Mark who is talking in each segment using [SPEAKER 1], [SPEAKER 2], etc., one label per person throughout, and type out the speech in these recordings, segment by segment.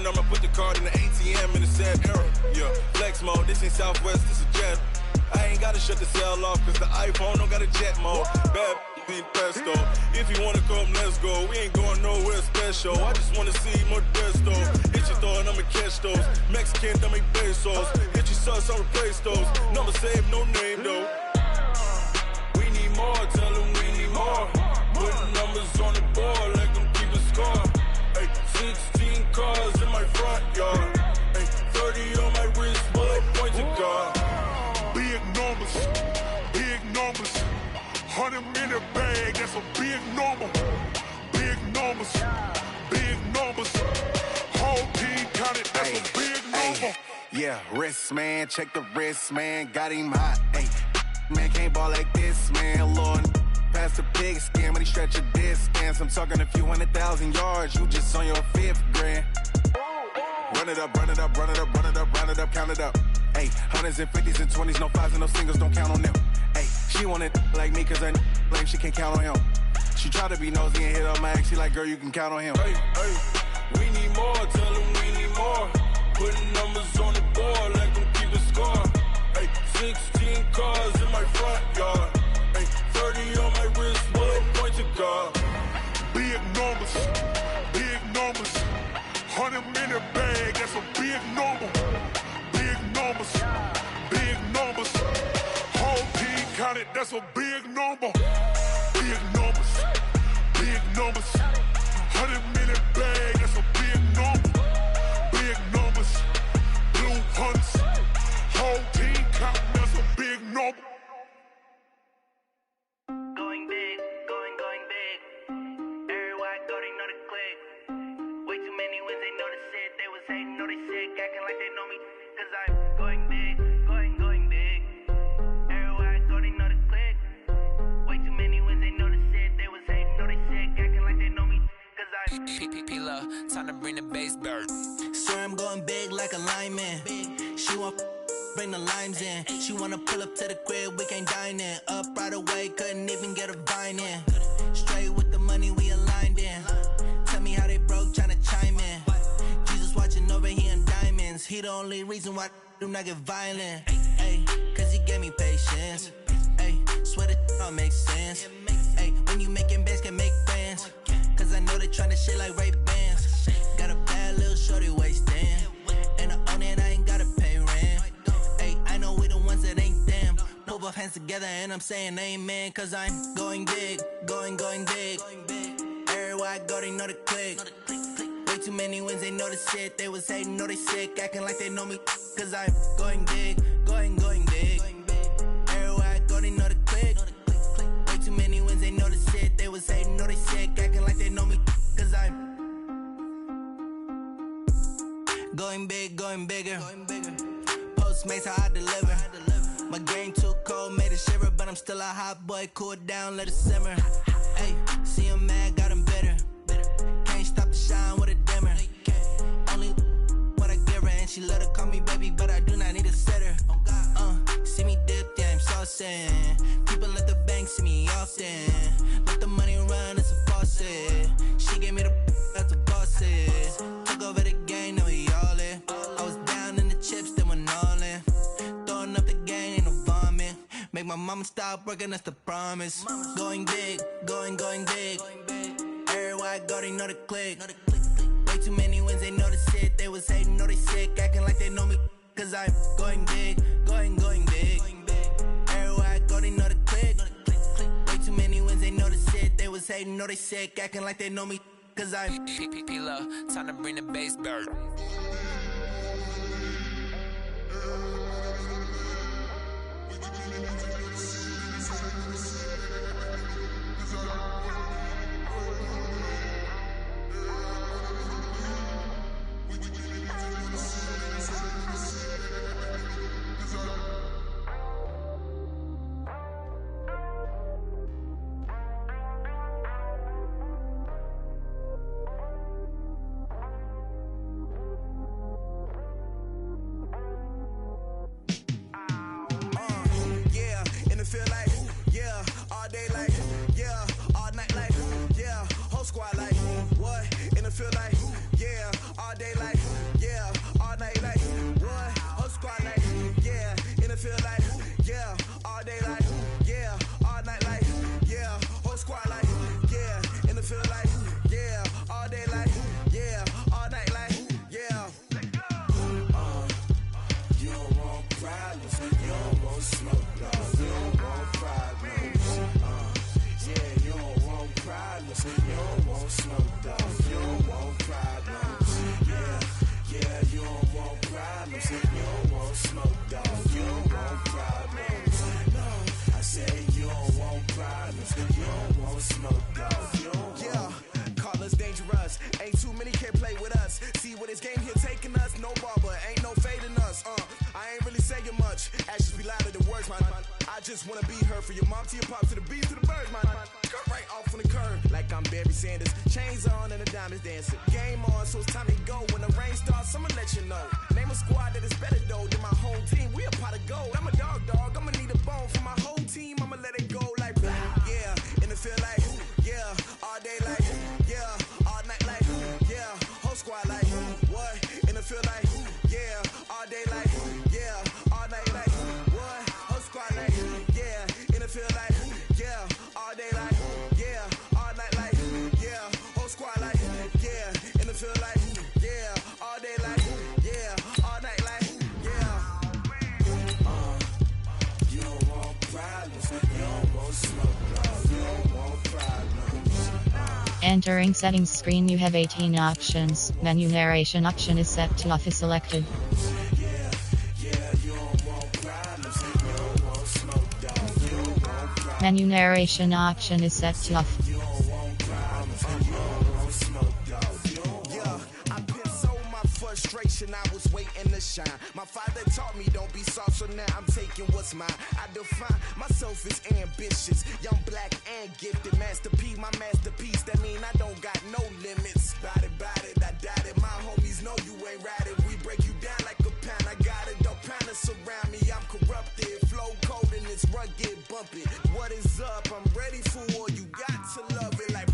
[SPEAKER 1] I'ma put the card in the ATM in the sad era. Yeah, flex mode, this ain't Southwest, this is jet. I ain't gotta shut the cell off, cause the iPhone don't got a jet mode. Bad beat pesto. If you wanna come, let's go. We ain't going nowhere special. I just wanna see Modesto. Hit your throw and I'ma catch those. Mexican, dummy pesos. Hit your sus, I'll replace those. Number save, no name though. We need more, tell them we need more. Putting numbers on the board, let them keep a score. Ay, 16 cars in my front yard. Ay, 30 on my wrist, bullet point to God.
[SPEAKER 2] Big numbers, 100 minute bag, that's a big number. Big numbers, whole team counted, that's a big number.
[SPEAKER 3] Yeah, wrist man, check the wrist man, got him hot. Ay, man can't ball like this, man. Lord, past the pig skin, when he stretch a distance. I'm talking a few 100,000 yards, you just on your 5th grand. Run it up, run it up, run it up, run it up, round it up, count it up. Ayy, 100s and 50s and 20s, no 5s and no singles, don't count on them. Ayy, she want it like me, cause her lame, she can't count on him. She try to be nosy and hit on my ex, she like, girl, you can count on him.
[SPEAKER 1] Hey, hey, we need more, tell them we need more. Putting numbers on the board, let them keep a score. Hey, 16 cars in my front yard. Hey, 30 on my wrist, bullet point to God.
[SPEAKER 2] Big numbers, 100 minute bag, that's a big number. Big numbers, whole team counted, that's a big number. Big numbers, 100 minute bag, that's a big number. Big numbers, blue hunts, whole team counting, that's a big number.
[SPEAKER 4] Going big, going big. Everywhere I go, they know the click. Way too many wins, they know the shit. They was hating, know they sick, acting like they know me. Cause I'm going big, going big. Everywhere I go, they know the click. Way too many wins, they know the shit. They was hating, know they sick, acting like they know me. Cause I'm
[SPEAKER 5] P-P-P-Love, time to bring the bass bird.
[SPEAKER 6] Swear I'm going big like a lineman. She want bring the limes in. She wanna pull up to the crib, we can't dine in. Up right away, couldn't even get a vine in. Straight with the money, we aligned in. Tell me how they broke, tryna chime in. Jesus watching over here in diamonds. He the only reason why I do not get violent. Ay, cause he gave me patience. Ay, swear that all makes sense. Ay, when you making bands, can make friends. Cause I know they tryna shit like Ray-Bans. Got a bad little shorty wasting. And I own it, I ain't gotta pay rent. Ay, I know we the ones that ain't them. Pull both hands together and I'm saying amen. Cause I'm going big, going big. Everywhere I go, they know the click. Way too many wins, they know the shit. They was hating, know they sick, acting like they know me. Cause I'm going big, going big. Everywhere I go, they know the click. Way too many wins, they know the shit. They was hating, know they sick, acting like they know me. Cause I'm going big, going bigger. Postmates, how I deliver. My game too cold, made it shiver. But I'm still a hot boy, cool it down, let it simmer. Hey, see him mad, got him bitter. Can't stop the shine with a dimmer. Only what I give her, and she let her call me baby, but I do not need a sitter. See me dip, yeah, I'm saucing. People at the bank see me often. Let the money run, it's a faucet. She gave me the that's a boss is. Took over the game, now we all in. I was down in the chips, then went all in. Throwing up the game, ain't no vomit. Make my mama stop working, that's the promise. Going big, going big. Everywhere I go, they know the click. Way too many wins, they know the shit. They was hating, know they sick, acting like they know me. Cause I'm going big, going big. Everywhere I go, they know the click. Way too many wins, they know the shit. They was hating, know they sick, acting like they know me. Cause I'm
[SPEAKER 5] P-P-P-Love, time to bring the bass bird.
[SPEAKER 7] this game here taking us? No barber, ain't no fading us. I ain't really saying much. Actions be louder than words, man. I just wanna be heard from your mom to your pop to the beat to the birds, man. Cut right off on the curb, like I'm Barry Sanders. Chains on and the diamonds dancing. Game on, so it's time to go. When the rain starts, I'ma let you know. Name a squad that is better though than my whole team. We a pot of gold. I'm a dog. I'ma need a bone for my whole team. I'ma let it go like yeah. And it feel like yeah. All day like yeah. All night like yeah. Whole squad like what? And it feel like yeah. All day like yeah. All night like what? Whole squad like yeah. And it feel like yeah. All day like yeah. All night like yeah. Whole squad like yeah. And it feel like yeah. All day like yeah. All night like yeah. You don't want problems. You don't want smoke. You don't want problems.
[SPEAKER 8] Entering settings screen, you have 18 options. Menu narration option is set to off is selected. Menu narration option is set to off.
[SPEAKER 7] I was waiting to shine. My father taught me don't be soft, so now I'm taking what's mine. I define myself as ambitious, young, black, and gifted. Master P, my masterpiece. That mean I don't got no limits. Bout it, I doubt it. My homies know you ain't ratted. We break you down like a pound. I got it, don't pound us around me. I'm corrupted, flow cold and it's rugged, bumpy. What is up? I'm ready for war. You got to love it like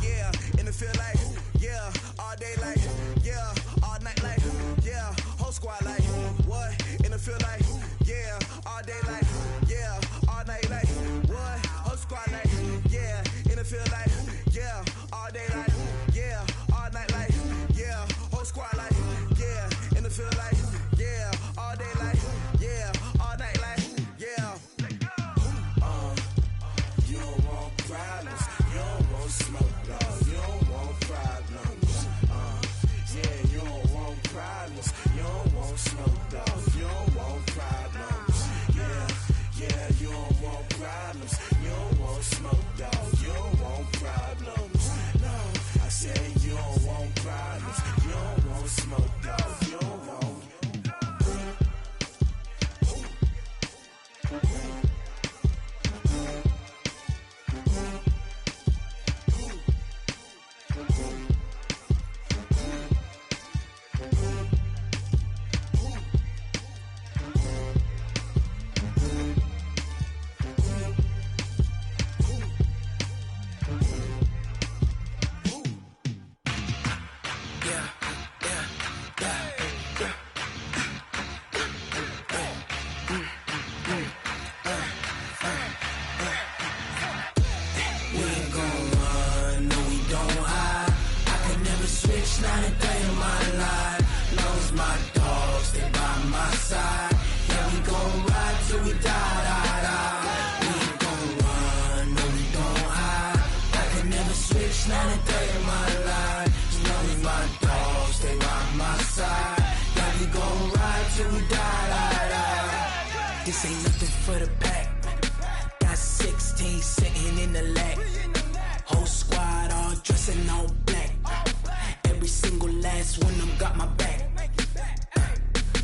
[SPEAKER 7] yeah, and it feel like yeah, all day like yeah, all night like yeah, whole squad like what? And it feel like yeah, all day like yeah, all night like what? Whole squad like yeah, and it feel like yeah, all day like yeah, all night like yeah, whole squad like yeah, and it feel like yeah, all day like yeah, all night like yeah. You don't want problems, you don't want smoke, dog. You don't want problems. Yeah, you don't want problems. You don't want smoke, dog. You don't want problems. Yeah, you don't want problems. You don't want smoke, dog. You don't want problems. No, I said you don't want problems. You don't want smoke, dog. You don't want. This ain't nothing for the pack. Got 16 sitting in the lap. Whole squad all dressing all black. Every single last one of them got my back.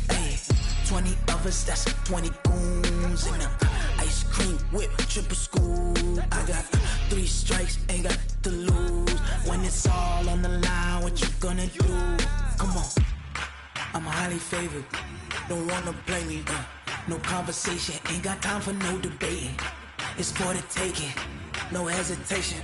[SPEAKER 7] Hey, 20 of us, that's 20 goons in the ice cream whip, triple school. I got 3 strikes, ain't got to lose. When it's all on the line, what you gonna do? Come on, I'm highly favored. Don't wanna play me, no conversation, ain't got time for no debating. It's for the taking, no hesitation.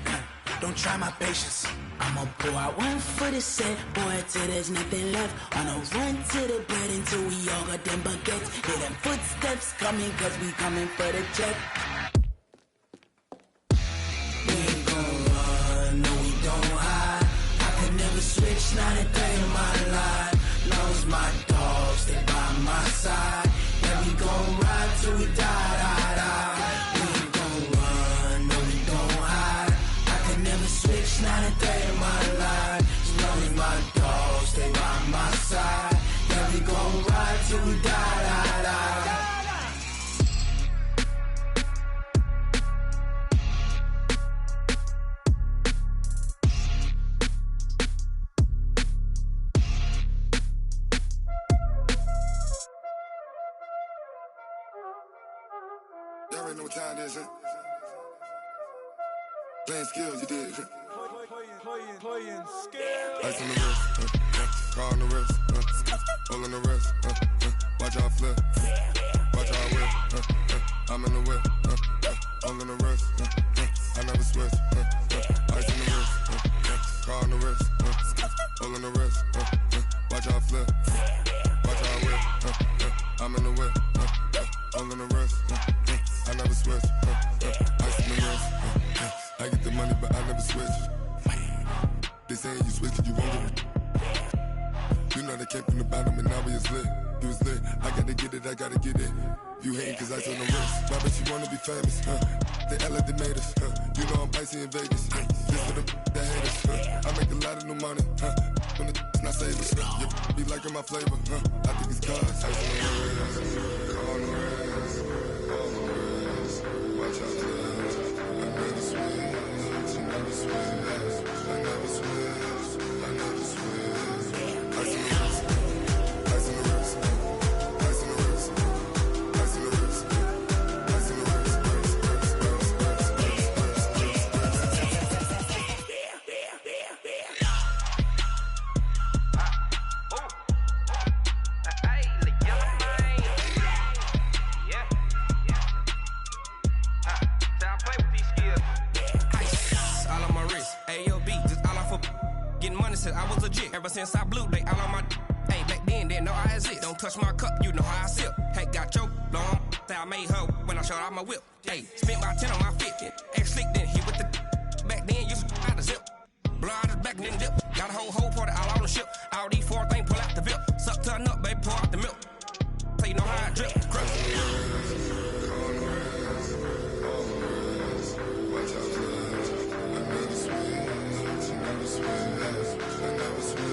[SPEAKER 7] Don't try my patience. I'ma pour out one for the set, boy, till there's nothing left. On a run to the bread until we all got them baguettes. Hear them footsteps coming, cause we coming for the check. We ain't gon' run, no we don't hide. I could never switch, not a day in my life. Long as my dogs, they by my side. Yeah, we gon' ride till we die. We ain't gon' run, no we don't hide. I could never switch, not a day in my life. As long as my dogs, they by my side. Yeah, we gon' ride till we die.
[SPEAKER 2] know what time it is, huh? Playing skills, you did.
[SPEAKER 9] Playing skills.
[SPEAKER 2] Ice on the wrist, car on the wrist, all on the wrist, watch out flip, watch out whip, I'm in the whip, all on the wrist, I never switch, ice on the wrist, car on the wrist, all on the wrist, watch out flip, watch out whip, I'm in the whip, all on the wrist, I never switch, ice on the wrist, I get the money but I never switch. They saying you switch and you won't get it. You know they came from the bottom and now we is lit. You was lit, I gotta get it, I gotta get it. You hating cause I on the wrist. Why bet you wanna be famous, They act like they made us, You know I'm icy in Vegas, This for the that hate us, I make a lot of new money, When it's not savers, You be liking my flavor, I think it's cause ice on the wrist, on the wrist, on the wrist. Watch out for this, I never switch, I never switch. I never switch, I never switch. Ice in the wrist, ice in the wrist, ice in the wrist, ice in the wrist, ice in the wrist,
[SPEAKER 10] I was legit. Ever since I blew, they all on my hey, back then, didn't know I exist. Don't touch my cup, you know how I sip. Hey, got choked, long. Say I made her when I showed out my whip. Hey, spent about 10 on my 50. Ex-slick, then hit with the back then, used to out the zip. Blow out his back, then dip. Got a whole party all on the ship. All these four things, pull out the VIP. Suck to a nut, baby, pour out the milk. So you know how I drip. Crush.
[SPEAKER 2] Watch out for this. I never switch, I never switch. I never switch,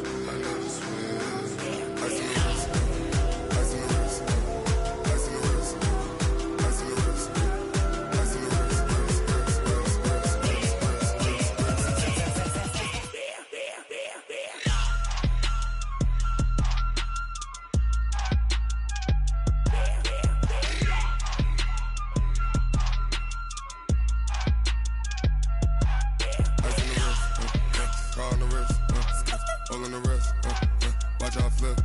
[SPEAKER 2] I never switch. Ice in the wrist, ice in the wrist, ice in the wrist, ice in the wrist, ice in the wrist. Car on the wrist, all on the wrist, watch out flip,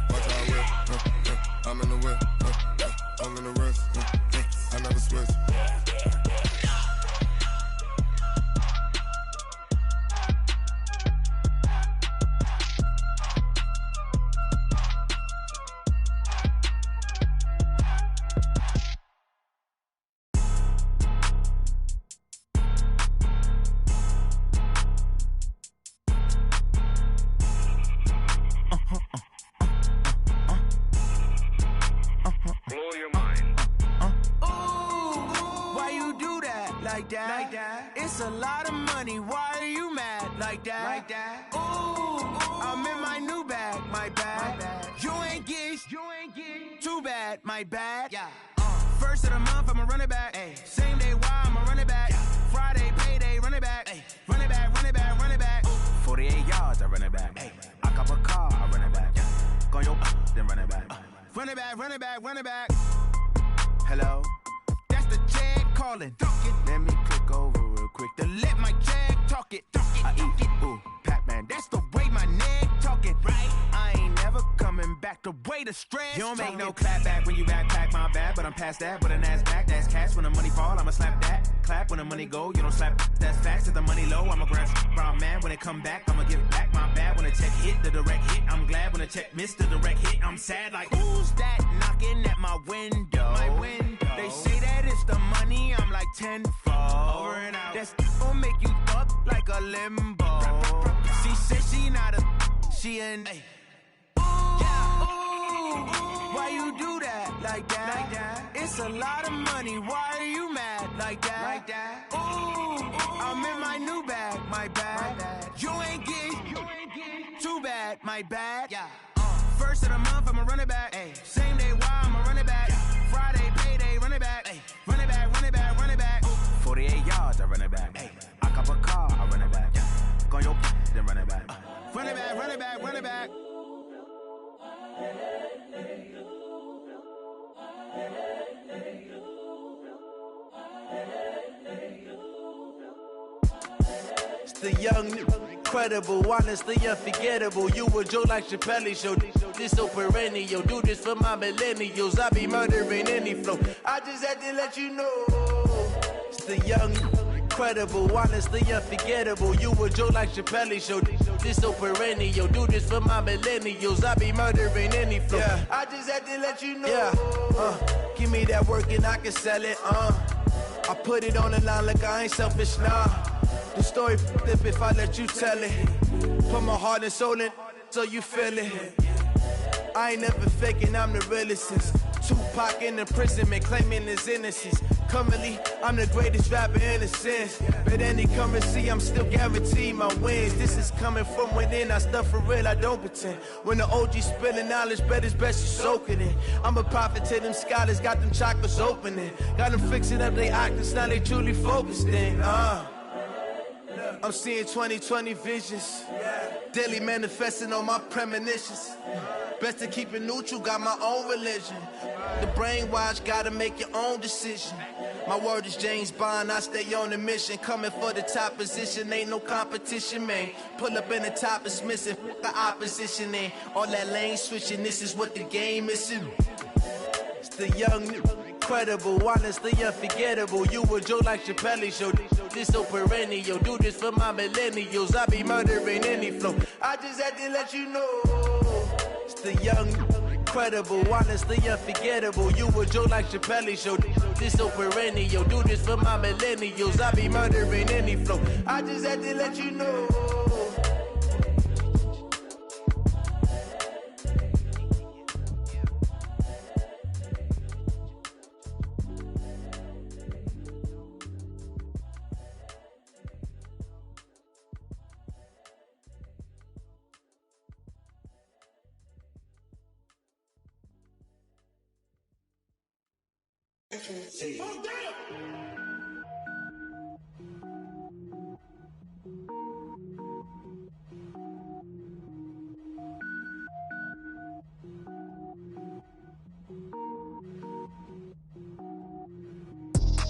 [SPEAKER 2] watch out whip, I'm in the whip, all in the wrist, I never switch.
[SPEAKER 7] It's a lot of money, why are you mad like that? Ooh, I'm in my new bag, my bad. You ain't get too bad, my bad. Yeah. First of the month, I'ma run it back. Ay. Same day, why I'ma run it back. Yeah. Friday, payday, run it back. Ay. Run it back, run it back, run it back. 48 yards, I run it back. Ay. I cop a car, I run it back. Yeah. Go your then run it back. Run it back, run it back, run it back. Hello? That's the check calling. Let me click over real quick to let my check talk it. I eat it, ooh, Pac-Man. That's the way my neck talking. Right? I ain't never coming back the way the stress. You don't make no clap back when you backpack, my bad. But I'm past that with a NASDAQ. That's cash when the money fall, I'ma slap that. Clap when the money go, you don't slap. That's facts. If the money low, I'ma grab brown man. When it come back, I'ma give it back. My bad when the check hit, the direct hit. I'm glad when the check missed the direct hit. I'm sad like, who's that knocking at my window? My window. They say that it's the money, I'm like tenfold. Over and out. That's gon' make you up like a limbo. She said she not a, she an. Ooh, yeah. Ooh, why you do that like that? It's a lot of money, why are you mad like that? Ooh, I'm in my new bag, my bad. You ain't get too bad, my bad. Yeah. First of the month, I'ma run it back. Ay. Same day, why I'ma run it back. Friday, payday, run it back. Ay. Run it back, run it back, run it back. 48 yards, I run it back. Ay. I cop a car, I run it back. Yeah. Go your then run it back. Run it back, run it back, run it back.
[SPEAKER 6] the young, incredible, honestly unforgettable. You a joke like Chappelle Show. This so perennial. Do this for my millennials. I be murdering any flow. I just had to let you know. It's the young, incredible, honestly unforgettable. You a joke like Chappelle Show. This so perennial. Do this for my millennials. I be murdering any flow. Yeah. I just had to let you know. Yeah. Give me that work and I can sell it. I put it on the line like I ain't selfish, nah. The story flip if I let you tell it. Put my heart and soul in so you feel it. I ain't never faking, I'm the realest since Tupac in imprisonment, claiming his innocence. Currently, I'm the greatest rapper in a sense. But any currency, I'm still guaranteed my wins. This is coming from within, I stuff for real, I don't pretend. When the OG spilling knowledge, bet it's best you soak it in. I'm a prophet to them scholars, got them chakras opening. Got them fixing up they octaves, now they truly focused in. I'm seeing 2020 visions. Daily manifesting on my premonitions. Best to keep it neutral, got my own religion. The brainwash, gotta make your own decision. My word is James Bond, I stay on the mission. Coming for the top position, ain't no competition, man. Pull up in the top is missing, the opposition ain't. All that lane switching, this is what the game is. It's the young, incredible, honestly unforgettable. You a joke like Chappelle Show. This so perennial. Do this for my millennials. I be murdering any flow. I just had to let you know. It's the young, incredible, honestly unforgettable. You a joke like Chappelle Show. This so perennial. Do this for my millennials. I be murdering any flow. I just had to let you know.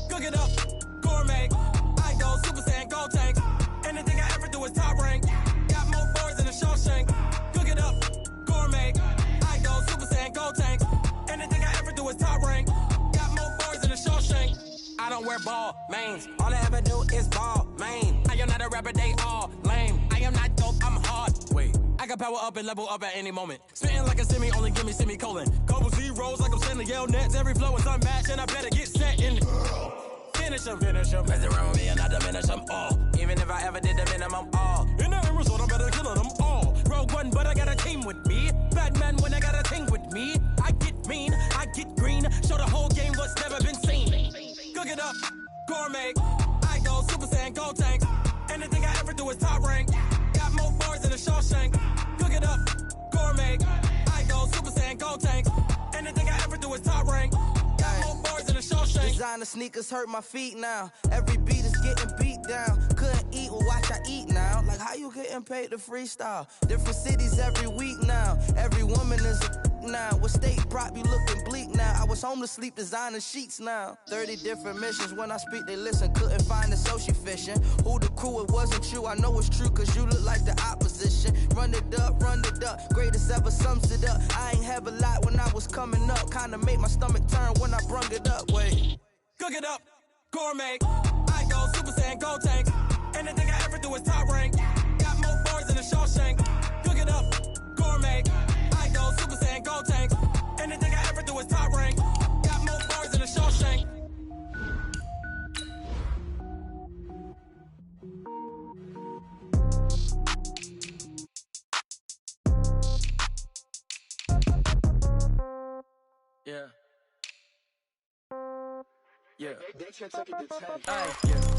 [SPEAKER 10] Cook it up, gourmet. I go Super Saiyan, gold tank. Anything I ever do is top rank. Got more boards than a Shawshank. Cook it up, gourmet. I go Super Saiyan, gold tank. Anything I ever do is top rank. Got more boards than a Shawshank. I don't wear ball mains. All I ever do is ball main. I am not a rapper, they all lame. I am not dope, I'm hard. Wait, I got power up and level up at any moment. Spitting like a semi, only give me semicolon. Couple zeros like I'm sending yell nets. Every flow is unmatched and I better get set in. Finish them. Mess around with me and I diminish them all. Even if I ever did the minimum all. In the end result, I better kill them all. Rogue One, but I got a team with me. Batman when I got a team with me. I get mean, I get green. Show the whole game what's never been seen. Cook it up, gourmet. I go Super Saiyan, gold tank. Anything I ever do is top rank. Got more bars than a Shawshank. Cook it up, gourmet. I go Super Saiyan, gold tank. Anything I ever do is top rank. Got more bars than a Shawshank.
[SPEAKER 6] Designer sneakers hurt my feet now. Every beat is getting beat down. Couldn't eat, well watch I eat now. Like how you getting paid to freestyle? Different cities every week now. Every woman is a now. What state prop you looking bleak now? I was home to sleep designing sheets now. 30 different missions. When I speak they listen. Couldn't find the social fishing. Who the crew, it wasn't you. I know it's true cause you look like the opposition. Run it up. Greatest ever sums it up. I ain't have a lot when I was coming up. Kinda made my stomach turn when I brung it up. Wait.
[SPEAKER 10] Cook it up, gourmet. I go Super Saiyan, gold tank. Anything I ever do is top rank. Got more bars than a Shawshank. Cook it up, gourmet. I go Super Saiyan, gold tank. Anything I ever do is top rank. Got more bars than a Shawshank. Yeah. Yeah.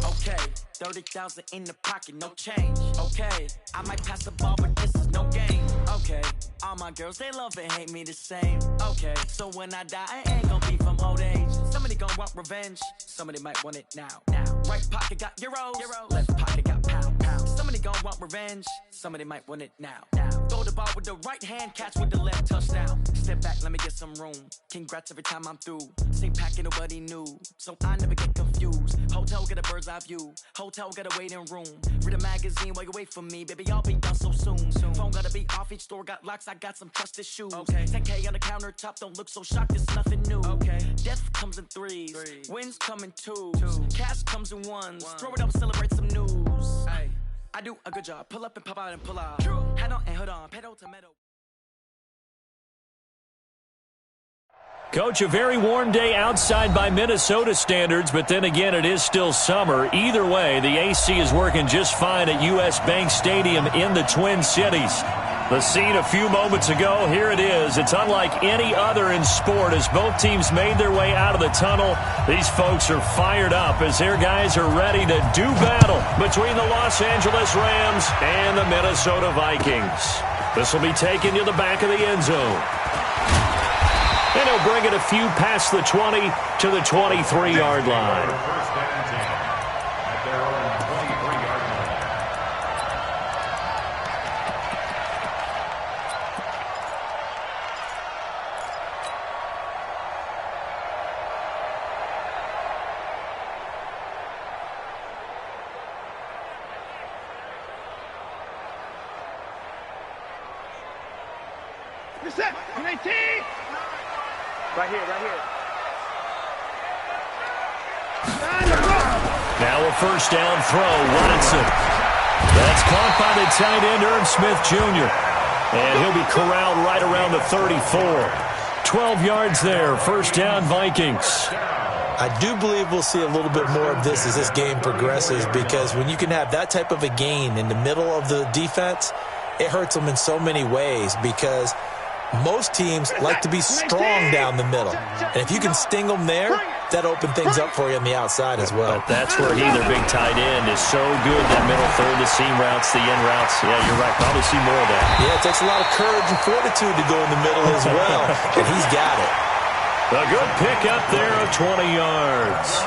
[SPEAKER 10] Okay, 30,000 in the pocket, no change. Okay, I might pass the ball, but this is no game. Okay, all my girls, they love and hate me the same. Okay, so when I die, I ain't gonna be from old age. Somebody gonna want revenge, somebody might want it now. Right pocket got euros, left pocket got pound. Somebody gonna want revenge, somebody might want it now. Throw the
[SPEAKER 11] ball with the right hand, catch with the left, touchdown. Step back, let me get some room. Congrats every time I'm through. Stay packing, nobody knew, so I never get confused. Hotel, get a bird's eye view. Hotel, get a waiting room. Read a magazine while you wait for me, baby, I'll be done so soon. Phone gotta be off, each store got locks, I got some trusted shoes. Okay. 10K on the countertop, don't look so shocked, it's nothing new. Okay. Death comes in threes. Wins come in twos. Cash comes in ones. Throw it up, celebrate some news. Ay. I do a good job. Pull up and pop out and pull out. Head on and hood on. Pedal to metal.
[SPEAKER 12] Coach, a very warm day outside by Minnesota standards, but then again, it is still summer. Either way, the AC is working just fine at U.S. Bank Stadium in the Twin Cities. The scene a few moments ago, here it is. It's unlike any other in sport as both teams made their way out of the tunnel. These folks are fired up as their guys are ready to do battle between the Los Angeles Rams and the Minnesota Vikings. This will be taken to the back of the end zone. And he'll bring it a few past the 20 to the 23-yard line.
[SPEAKER 13] Right here.
[SPEAKER 12] Now a first down throw, Watson. That's caught by the tight end, Irv Smith Jr. And he'll be corralled right around the 34. 12 yards there, first down Vikings.
[SPEAKER 14] I do believe we'll see a little bit more of this as this game progresses, because when you can have that type of a gain in the middle of the defense, it hurts them in so many ways, because most teams like to be strong down the middle. And if you can sting them there, that opens things up for you on the outside as well.
[SPEAKER 12] But that's where their big tight end, is so good, that middle third, the seam routes, the end routes. Yeah, you're right. Probably see more of that.
[SPEAKER 14] Yeah, it takes a lot of courage and fortitude to go in the middle as well. And he's got it.
[SPEAKER 12] A good pick up there of 20 yards.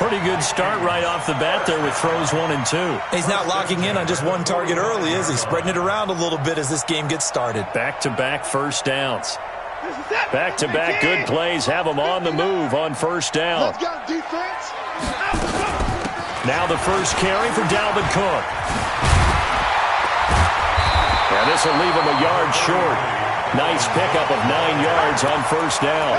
[SPEAKER 12] Pretty good start right off the bat there with throws 1 and 2.
[SPEAKER 14] He's not locking in on just one target early, is he? Spreading it around a little bit as this game gets started.
[SPEAKER 12] Back-to-back first downs. Back-to-back good plays have them on the move on first down. Now the first carry for Dalvin Cook. And this will leave him a yard short. Nice pickup of 9 yards on first down.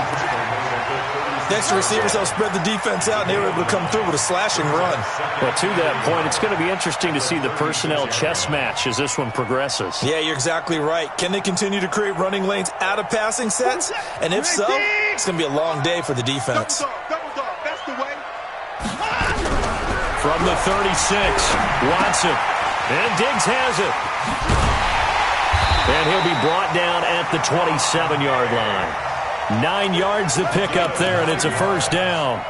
[SPEAKER 14] Next receivers help spread the defense out, and they were able to come through with a slashing run.
[SPEAKER 12] Well, to that point, it's going to be interesting to see the personnel chess match as this one progresses.
[SPEAKER 14] Yeah, you're exactly right. Can they continue to create running lanes out of passing sets? And if so, it's going to be a long day for the defense.
[SPEAKER 13] That's the way.
[SPEAKER 12] From the 36, Watson. And Diggs has it. And he'll be brought down at the 27-yard line. 9 yards to pick up there, and it's a first down.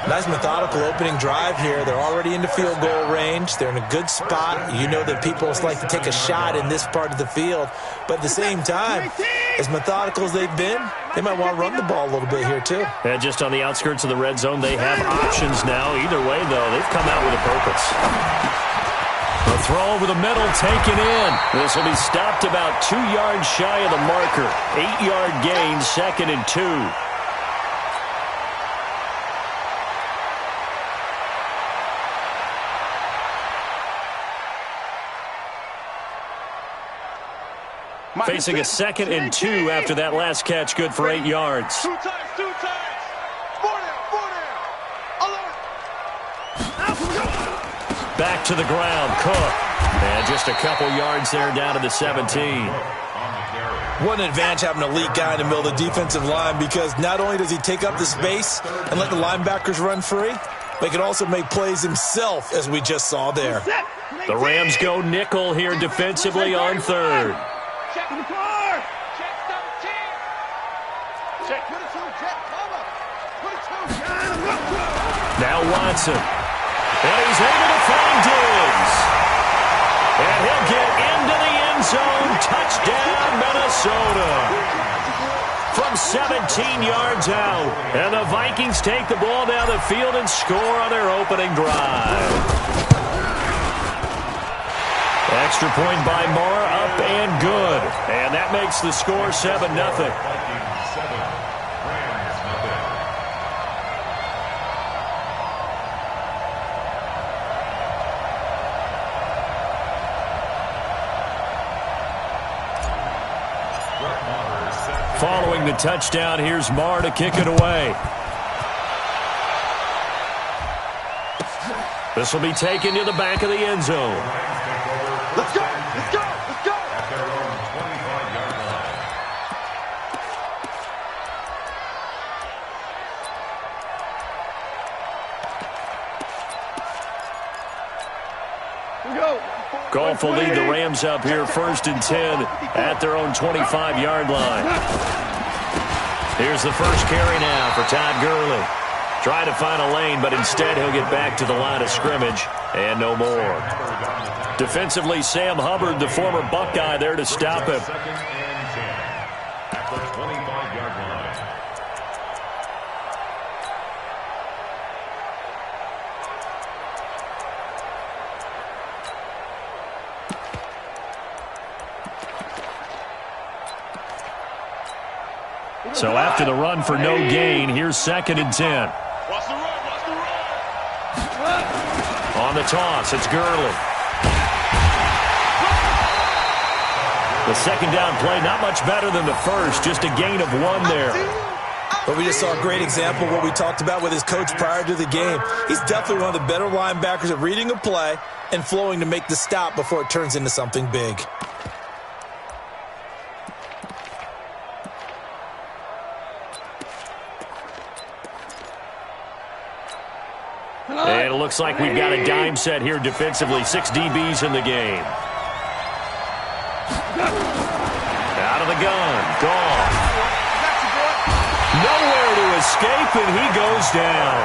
[SPEAKER 14] Nice methodical opening drive here. They're already into field goal range. They're in a good spot. You know that people like to take a shot in this part of the field. But at the same time, as methodical as they've been, they might want to run the ball a little bit here too.
[SPEAKER 12] And just on the outskirts of the red zone, they have options now. Either way, though, they've come out with a purpose. The throw over the middle, taken in. This will be stopped about 2 yards shy of the marker. 8-yard gain, 2nd and 2. Facing a 2nd and 2 after that last catch, good for 8 yards.
[SPEAKER 13] 2 times. 4 down.
[SPEAKER 12] Back to the ground, Cook. And just a couple yards there down to the 17.
[SPEAKER 14] What an advantage having an elite guy in the middle of the defensive line, because not only does he take up the space and let the linebackers run free, but he can also make plays himself, as we just saw there.
[SPEAKER 12] The Rams go nickel here defensively on third.
[SPEAKER 13] Check in the car. Check 17.
[SPEAKER 12] Now Watson. And he's able to find Diggs. And he'll get into the end zone. Touchdown, Minnesota. From 17 yards out. And the Vikings take the ball down the field and score on their opening drive. Extra point by Moore, up and good. And that makes the score 7-0. Following the touchdown, here's Marr to kick it away. This will be taken to the back of the end zone.
[SPEAKER 13] Let's go! Let's go! Let's go!
[SPEAKER 15] At their own 25-yard line.
[SPEAKER 12] Goff will lead the Rams up here 1st and 10 at their own 25-yard line. Here's the first carry now for Todd Gurley. Try to find a lane, but instead he'll get back to the line of scrimmage and no more. Defensively, Sam Hubbard, the former Buckeye, there to stop him.
[SPEAKER 15] 2nd and 10 at the 25-yard line.
[SPEAKER 12] So after the run for no gain, here's 2nd and 10.
[SPEAKER 13] Watch the run! Watch the run!
[SPEAKER 12] On the toss, it's Gurley. The second down play, not much better than the first, just a gain of 1 there.
[SPEAKER 14] But we just saw a great example of what we talked about with his coach prior to the game. He's definitely one of the better linebackers at reading a play and flowing to make the stop before it turns into something big.
[SPEAKER 12] And it looks like we've got a dime set here defensively. 6 DBs in the game. Out of the gun. Goff. Nowhere to escape, and he goes down.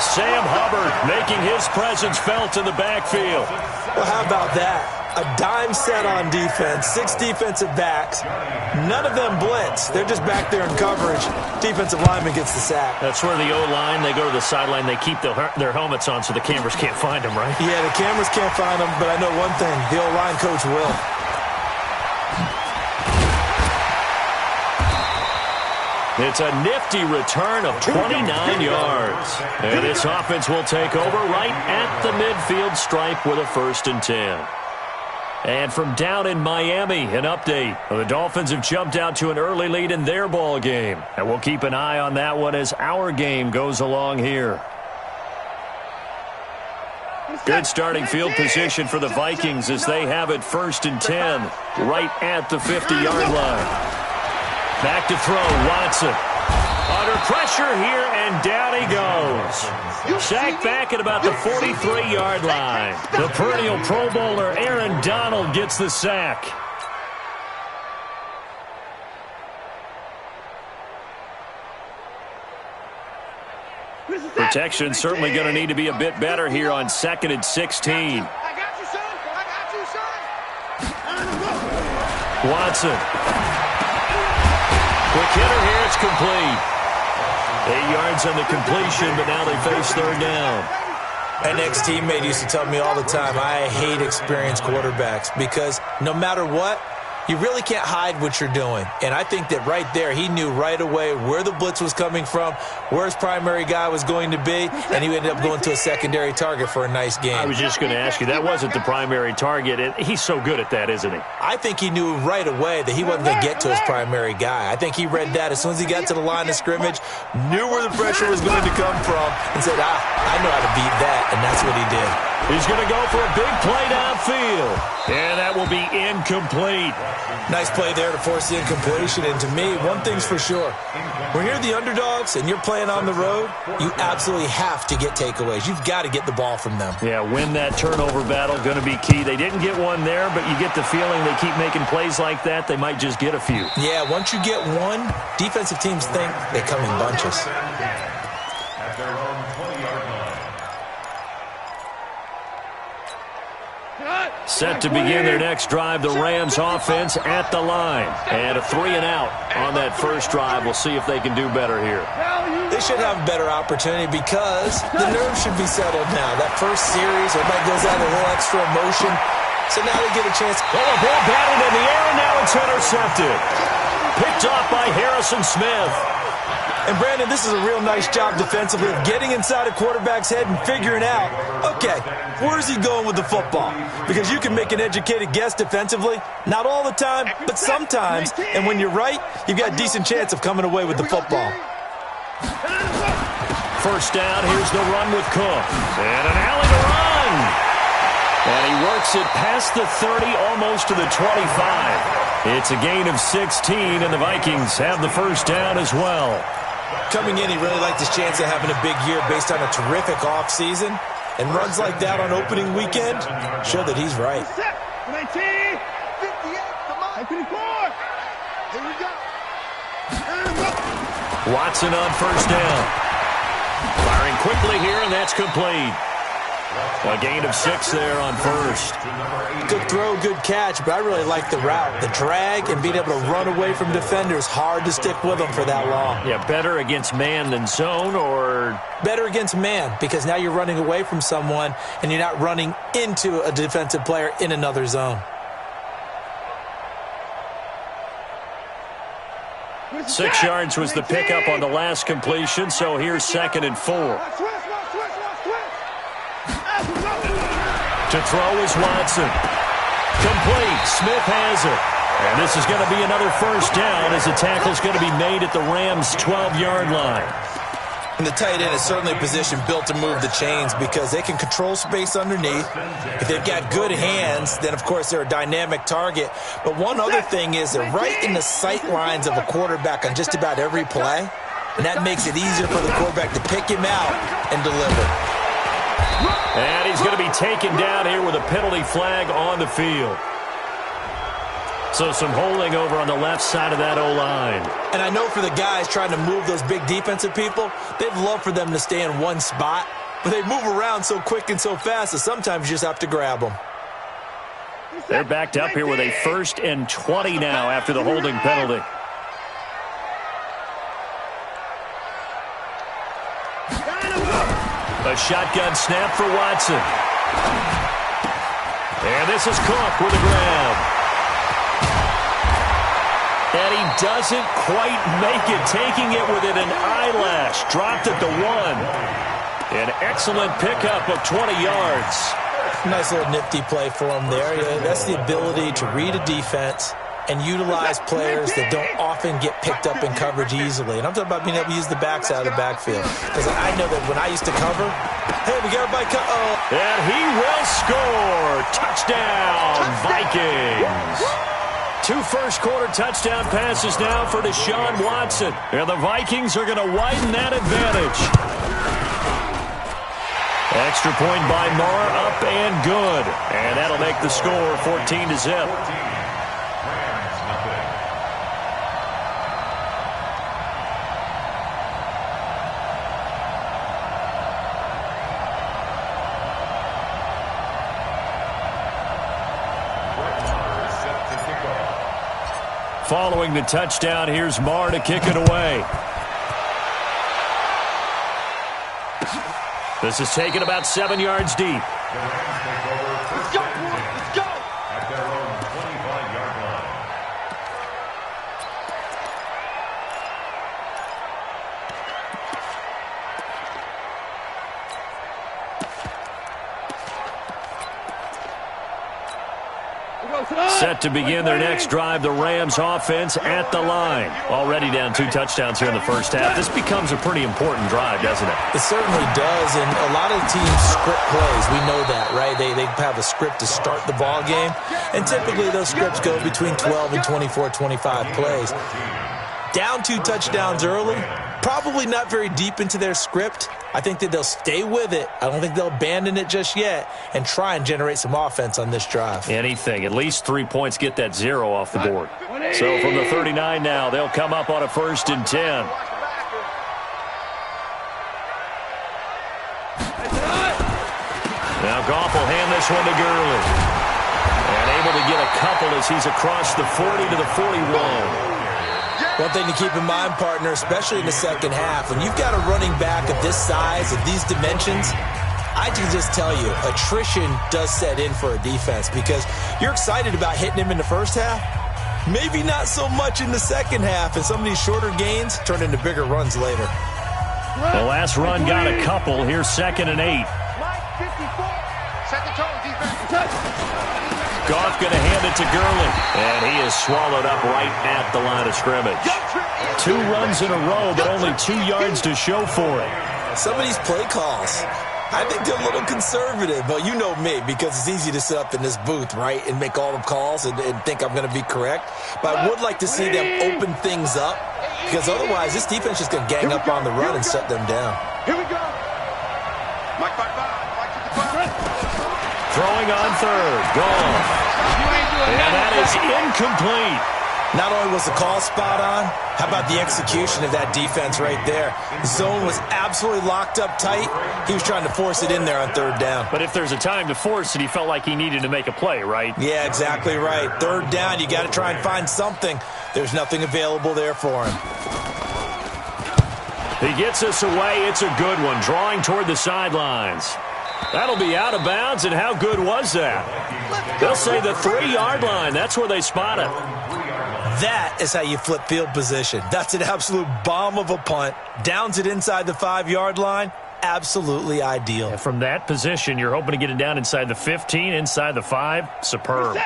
[SPEAKER 12] Sam Hubbard making his presence felt in the backfield.
[SPEAKER 14] Well, how about that? A dime set on defense, 6 defensive backs. None of them blitz. They're just back there in coverage. Defensive lineman gets the sack.
[SPEAKER 12] That's where the O-line, they go to the sideline, they keep their helmets on so the cameras can't find them, right?
[SPEAKER 14] Yeah, the cameras can't find them, but I know one thing. The O-line coach will.
[SPEAKER 12] It's a nifty return of 29 yards. And this offense will take over right at the midfield stripe with a 1st and 10. And from down in Miami, an update. The Dolphins have jumped out to an early lead in their ball game. And we'll keep an eye on that one as our game goes along here. Good starting field position for the Vikings as they have it 1st and 10 right at the 50-yard line. Back to throw, Watson. Under pressure here, and down he goes. Sacked back at about the 43-yard line. The perennial Pro Bowler Aaron Donald gets the sack. Protection certainly going to need to be a bit better here on 2nd and 16. Watson. Quick hitter here, it's complete. 8 yards on the completion, but now they face 3rd down.
[SPEAKER 14] An ex-teammate used to tell me all the time, I hate experienced quarterbacks because no matter what, you really can't hide what you're doing. And I think that right there, he knew right away where the blitz was coming from, where his primary guy was going to be, and he ended up going to a secondary target for a nice game.
[SPEAKER 12] I was just going to ask you, that wasn't the primary target. He's so good at that, isn't he?
[SPEAKER 14] I think he knew right away that he wasn't going to get to his primary guy. I think he read that as soon as he got to the line of scrimmage, knew where the pressure was going to come from, and said, I know how to beat that, and that's what he did.
[SPEAKER 12] He's going to go for a big play downfield. And that will be incomplete.
[SPEAKER 14] Nice play there to force the incompletion. And to me, one thing's for sure. When you're the underdogs and you're playing on the road, you absolutely have to get takeaways. You've got to get the ball from them.
[SPEAKER 12] Yeah, win that turnover battle, going to be key. They didn't get one there, but you get the feeling they keep making plays like that, they might just get a few.
[SPEAKER 14] Yeah, once you get one, defensive teams think they come in bunches.
[SPEAKER 15] At their own 20-yard line.
[SPEAKER 12] Set to begin their next drive, the Rams offense at the line. And a 3-and-out on that first drive. We'll see if they can do better here.
[SPEAKER 14] They should have a better opportunity because the nerves should be settled now. That first series, everybody goes out a little extra emotion. So now they get a chance.
[SPEAKER 12] Oh, a ball batted in the air, and now it's intercepted. Picked off by Harrison Smith.
[SPEAKER 14] And, Brandon, this is a real nice job defensively of getting inside a quarterback's head and figuring out, okay, where's he going with the football? Because you can make an educated guess defensively. Not all the time, but sometimes. And when you're right, you've got a decent chance of coming away with the football.
[SPEAKER 12] First down, here's the run with Cook. And an alley to run. And he works it past the 30, almost to the 25. It's a gain of 16, and the Vikings have the first down as well.
[SPEAKER 14] Coming in, he really liked his chance of having a big year based on a terrific offseason. And runs like that on opening weekend show that he's right.
[SPEAKER 13] 19, 58, come on. 54. Here we go.
[SPEAKER 12] Watson on first down. Firing quickly here, and that's complete. A gain of 6 there on first.
[SPEAKER 14] Good throw, good catch, but I really like the route. The drag and being able to run away from defenders, hard to stick with them for that long.
[SPEAKER 12] Yeah, better against man than zone, or?
[SPEAKER 14] Better against man, because now you're running away from someone and you're not running into a defensive player in another zone.
[SPEAKER 12] 6 yards was the pickup on the last completion, so here's 2nd and 4. To throw is Watson. Complete. Smith has it. And this is going to be another first down as the tackle's going to be made at the Rams' 12-yard line.
[SPEAKER 14] And the tight end is certainly a position built to move the chains because they can control space underneath. If they've got good hands, then, of course, they're a dynamic target. But one other thing is they're right in the sight lines of a quarterback on just about every play. And that makes it easier for the quarterback to pick him out and deliver.
[SPEAKER 12] And he's going to be taken down here with a penalty flag on the field. So some holding over on the left side of that O-line.
[SPEAKER 14] And I know for the guys trying to move those big defensive people, they'd love for them to stay in one spot. But they move around so quick and so fast that sometimes you just have to grab them.
[SPEAKER 12] They're backed up here with a 1st and 20 now after the holding penalty. A shotgun snap for Watson. And this is Cook with a grab. And he doesn't quite make it, taking it within an eyelash. Dropped it to 1. An excellent pickup of 20 yards.
[SPEAKER 14] Nice little nifty play for him there. Yeah, that's the ability to read a defense and utilize players that don't often get picked up in coverage easily. And I'm talking about being able to use the backs out of the backfield. Because I know that when I used to cover, hey, we got everybody
[SPEAKER 12] and he will score. Touchdown, Vikings. 2 first-quarter touchdown passes now for Deshaun Watson. And the Vikings are going to widen that advantage. Extra point by Marr, up and good. And that'll make the score 14-0. Following the touchdown, here's Marr to kick it away. This is taken about 7 yards deep.
[SPEAKER 13] Let's go! Let's go! At their own 25-yard line.
[SPEAKER 12] Set to begin their next drive, the Rams offense at the line. Already down 2 touchdowns here in the first half. This becomes a pretty important drive, doesn't it?
[SPEAKER 14] It certainly does, and a lot of teams script plays. We know that, right? They have a script to start the ball game, and typically those scripts go between 12 and 24, 25 plays. Down 2 touchdowns early, probably not very deep into their script. I think that they'll stay with it. I don't think they'll abandon it just yet and try and generate some offense on this drive.
[SPEAKER 12] Anything. At least 3 points, get that 0 off the board. So from the 39 now, they'll come up on a 1st and 10. Now Goff will hand this one to Gurley. And able to get a couple as he's across the 40 to the 41.
[SPEAKER 14] One thing to keep in mind, partner, especially in the second half, when you've got a running back of this size, of these dimensions, I can just tell you, attrition does set in for a defense because you're excited about hitting him in the first half. Maybe not so much in the second half, and some of these shorter gains turn into bigger runs later.
[SPEAKER 12] The last run got a couple. Here's 2nd and 8. Goff going to hand it to Gurley, and he is swallowed up right at the line of scrimmage. 2 runs in a row, but only 2 yards to show for it.
[SPEAKER 14] Some of these play calls, I think they're a little conservative, but you know me, because it's easy to sit up in this booth, right, and make all the calls and think I'm going to be correct. But I would like to see them open things up, because otherwise this defense is going to gang up on the run and shut them down.
[SPEAKER 16] Here we go.
[SPEAKER 12] Throwing on 3rd. Gone. And that is incomplete.
[SPEAKER 14] Not only was the call spot on, how about the execution of that defense right there? The zone was absolutely locked up tight. He was trying to force it in there on 3rd down.
[SPEAKER 12] But if there's a time to force it, he felt like he needed to make a play, right?
[SPEAKER 14] Yeah, exactly right. 3rd down, you got to try and find something. There's nothing available there for him.
[SPEAKER 12] He gets us away. It's a good one, drawing toward the sidelines. That'll be out of bounds, and how good was that? They'll say the 3-yard line. That's where they spot it.
[SPEAKER 14] That is how you flip field position. That's an absolute bomb of a punt. Downs it inside the 5-yard line. Absolutely ideal.
[SPEAKER 12] And from that position, you're hoping to get it down inside the 15, inside the 5. Superb.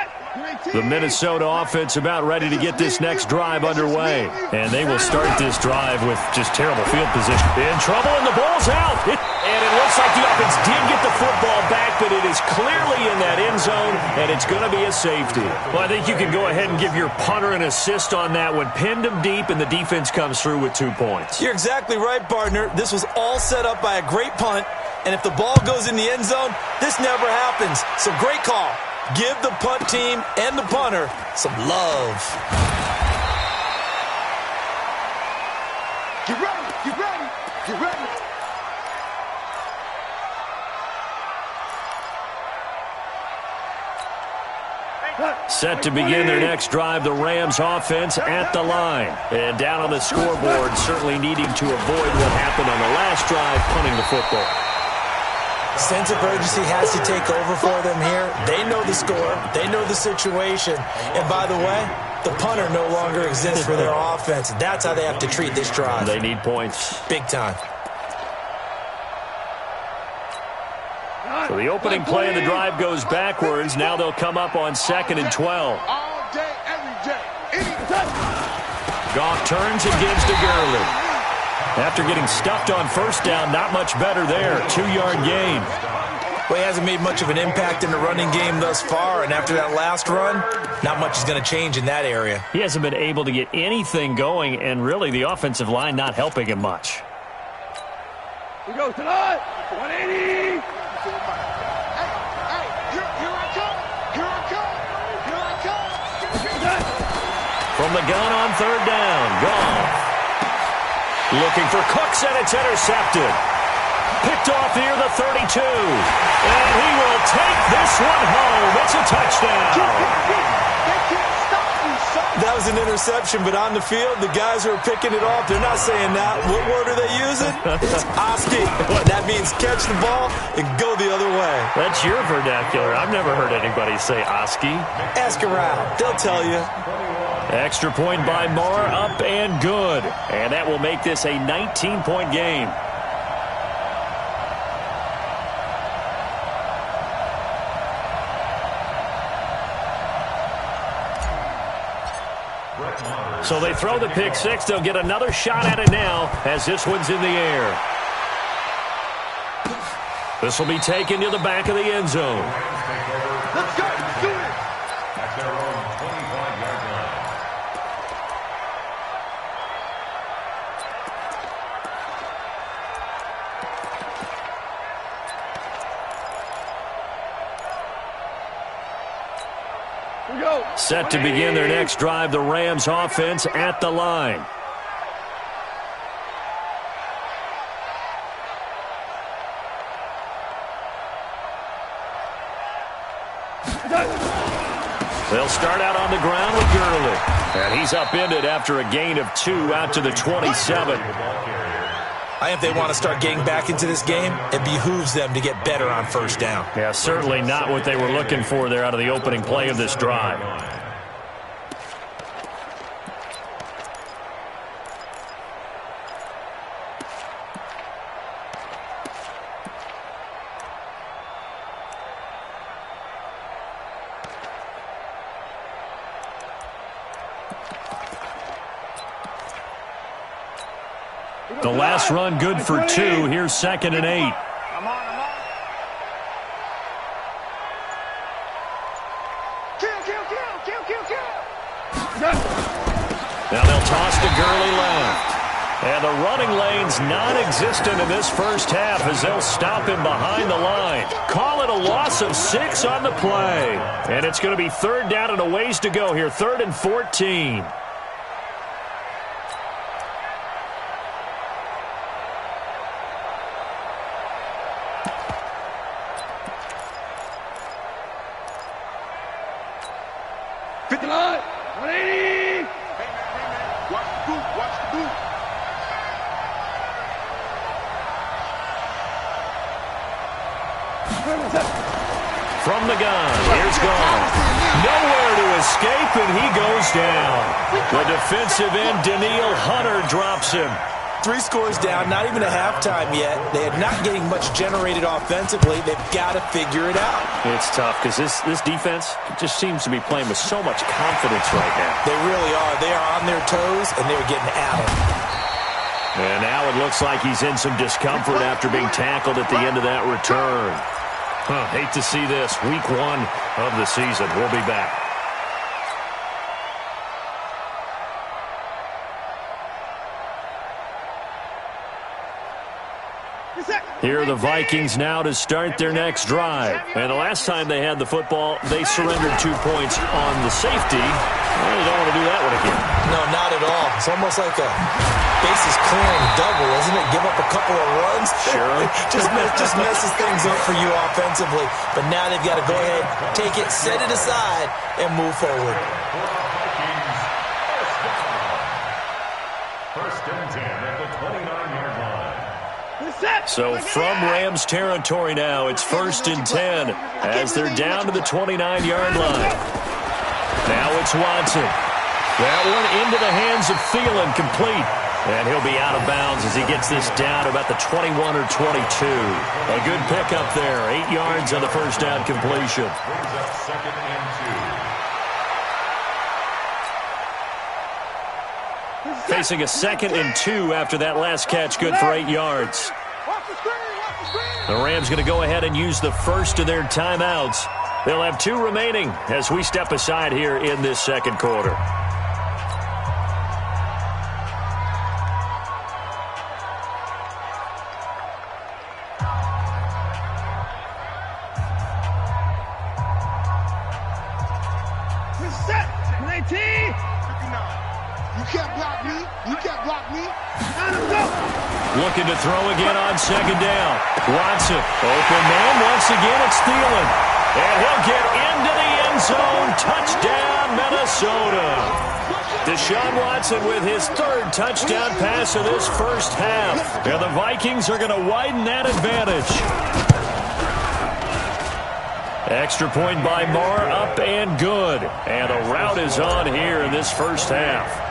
[SPEAKER 12] The Minnesota offense about ready to get this next drive underway. And they will start this drive with just terrible field position. In trouble, and the ball's out. And it looks like the offense did get the football back, but it is clearly in that end zone, and it's going to be a safety. Well, I think you can go ahead and give your punter an assist on that one. Pinned him deep, and the defense comes through with 2 points.
[SPEAKER 14] You're exactly right, partner. This was all set up by a great punt, and if the ball goes in the end zone, this never happens. So great call. Give the punt team and the punter some love.
[SPEAKER 16] Get ready, get ready, get ready.
[SPEAKER 12] Set to begin their next drive, the Rams offense at the line. And down on the scoreboard, certainly needing to avoid what happened on the last drive, punting the football.
[SPEAKER 14] Sense of urgency has to take over for them here. They know the score. They know the situation. And by the way, the punter no longer exists for their offense. That's how they have to treat this drive.
[SPEAKER 12] They need points.
[SPEAKER 14] Big time.
[SPEAKER 12] So the opening play of the drive goes backwards. Now they'll come up on 2nd and 12.
[SPEAKER 16] All day, every day, anytime.
[SPEAKER 12] Goff turns and gives to Gurley. After getting stuffed on 1st down, not much better there. 2-yard gain.
[SPEAKER 14] Well, he hasn't made much of an impact in the running game thus far, and after that last run, not much is going to change in that area.
[SPEAKER 12] He hasn't been able to get anything going, and really the offensive line not helping him much.
[SPEAKER 16] We go tonight. 180.
[SPEAKER 12] From the gun on 3rd down, Goff. Looking for Cooks, and it's intercepted. Picked off near the 32. And he will take this one home. It's a touchdown.
[SPEAKER 14] That was an interception, but on the field, the guys who are picking it off, they're not saying that. What word are they using? It's Oski. That means catch the ball and go the other way.
[SPEAKER 12] That's your vernacular. I've never heard anybody say Oski.
[SPEAKER 14] Ask around. They'll tell you.
[SPEAKER 12] Extra point by Moore, up and good. And that will make this a 19-point game. So they throw the pick six. They'll get another shot at it now as this one's in the air. This will be taken to the back of the end zone.
[SPEAKER 16] Let's go. Do it.
[SPEAKER 13] At their own 25-yard line.
[SPEAKER 12] Set to begin their next drive, the Rams offense at the line. They'll start out on the ground with Gurley. And he's upended after a gain of 2 out to the 27.
[SPEAKER 14] I think if they want to start getting back into this game, it behooves them to get better on first down.
[SPEAKER 12] Yeah, certainly not what they were looking for there out of the opening play of this drive. The last run good for 2. Here's 2nd and 8. Now they'll toss to Gurley left. And the running lane's non-existent in this first half as they'll stop him behind the line. Call it a loss of 6 on the play. And it's going to be 3rd down and a ways to go here. 3rd and 14. From the gun, here's gone. Nowhere to escape, and he goes down. The defensive end, Danielle Hunter, drops him.
[SPEAKER 14] 3 scores down, not even a halftime yet. They are not getting much generated offensively. They've got to figure it out.
[SPEAKER 12] It's tough because this defense just seems to be playing with so much confidence right now.
[SPEAKER 14] They really are. They are on their toes, and they're getting at them.
[SPEAKER 12] And now it looks like he's in some discomfort after being tackled at the end of that return. Hate to see this. Week 1 of the season. We'll be back. Here are the Vikings now to start their next drive. And the last time they had the football, they surrendered 2 points on the safety. Well, they don't want to do that one again.
[SPEAKER 14] No, not at all. It's almost like a bases clearing double, isn't it? Give up a couple of runs.
[SPEAKER 12] Sure.
[SPEAKER 14] just messes things up for you offensively. But now they've got to go ahead, take it, set it aside, and move forward.
[SPEAKER 15] First and 10 at the 29-yard line.
[SPEAKER 12] So from Rams territory now, it's 1st and 10 as they're down to the 29-yard line. Now it's Watson. That one into the hands of Thielen, complete. And he'll be out of bounds as he gets this down to about the 21 or 22. A good pickup there. 8 yards on the first down completion.
[SPEAKER 15] Brings up 2nd and 2.
[SPEAKER 12] Facing a 2nd and 2 after that last catch, good for 8 yards. The Rams going to go ahead and use the first of their timeouts. They'll have 2 remaining as we step aside here in this second quarter. Looking to throw again on 2nd down. Watson, open man. Once again, it's Thielen. And he'll get into the end zone. Touchdown, Minnesota. Deshaun Watson with his 3rd touchdown pass of this first half. And the Vikings are going to widen that advantage. Extra point by Marr, up and good. And a rout is on here in this first half.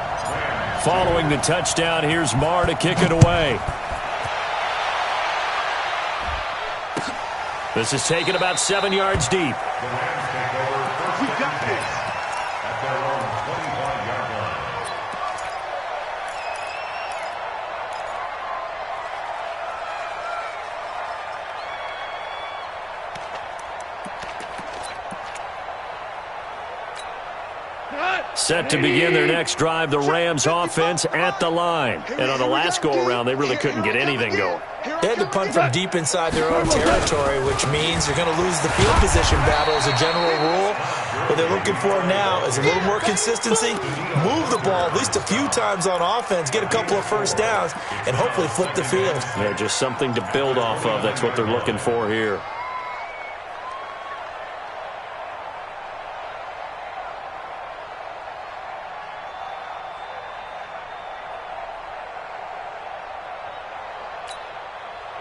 [SPEAKER 12] Following the touchdown, here's Marr to kick it away. This is taken about 7 yards deep.
[SPEAKER 15] The Rams take over first and 10 at their own 25-yard line.
[SPEAKER 12] Set to begin their next drive, the Rams offense at the line. And on the last go-around, they really couldn't get anything going.
[SPEAKER 14] They had to punt from deep inside their own territory, which means you're going to lose the field position battle as a general rule. What they're looking for now is a little more consistency, move the ball at least a few times on offense, get a couple of first downs, and hopefully flip the field.
[SPEAKER 12] Yeah, just something to build off of. That's what they're looking for here.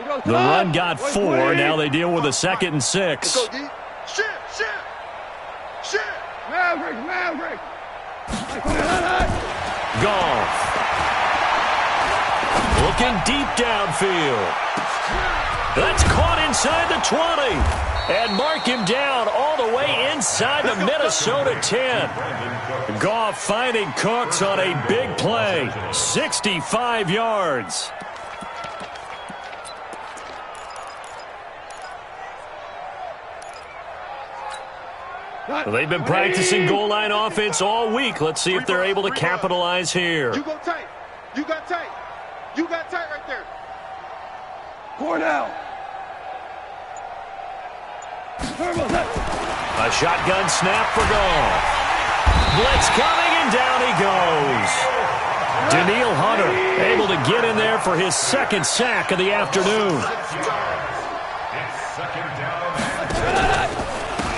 [SPEAKER 12] The run got 4. Now they deal with a 2nd and 6.
[SPEAKER 16] Maverick.
[SPEAKER 12] Goff. Looking deep downfield. That's caught inside the 20. And mark him down all the way inside the Minnesota 10. Goff finding Cooks on a big play. 65 yards. They've been practicing goal line offense all week. Let's see if they're able to capitalize here.
[SPEAKER 16] You go tight. You got tight. You got tight right there. Cornell.
[SPEAKER 12] A shotgun snap for Goff. Blitz coming, and down he goes. Daniil Hunter able to get in there for his 2nd sack of the afternoon.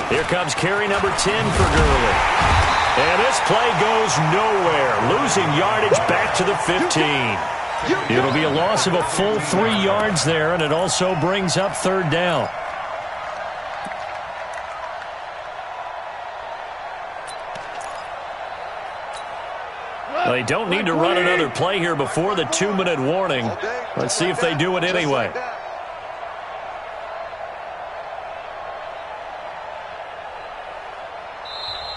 [SPEAKER 12] Here comes carry number 10 for Gurley. And this play goes nowhere. Losing yardage back to the 15. It'll be a loss of a full 3 yards there, and it also brings up 3rd down. They don't need to run another play here before the 2-minute warning. Let's see if they do it anyway.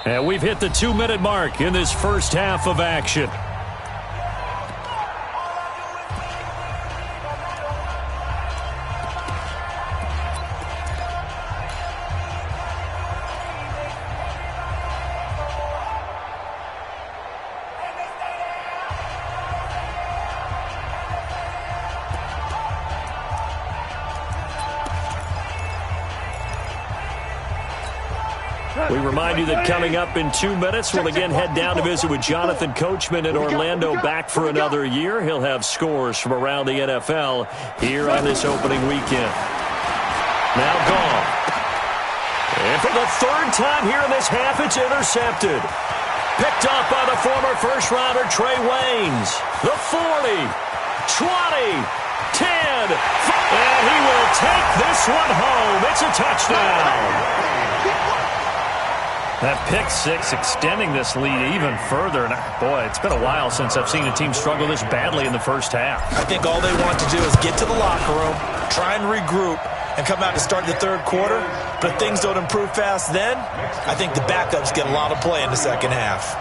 [SPEAKER 12] And we've hit the 2-minute mark in this first half of action. We remind you that coming up in 2 minutes, we'll again head down to visit with Jonathan Coachman in Orlando, back for another year. He'll have scores from around the NFL here on this opening weekend. Now Goff. And for the 3rd time here in this half, it's intercepted. Picked up by the former first-rounder Trey Waynes. The 40, 20, 10, and he will take this one home. It's a touchdown. That pick 6 extending this lead even further. And boy, it's been a while since I've seen a team struggle this badly in the first half.
[SPEAKER 14] I think all they want to do is get to the locker room, try and regroup, and come out to start the 3rd quarter. But if things don't improve fast then, I think the backups get a lot of play in the 2nd half.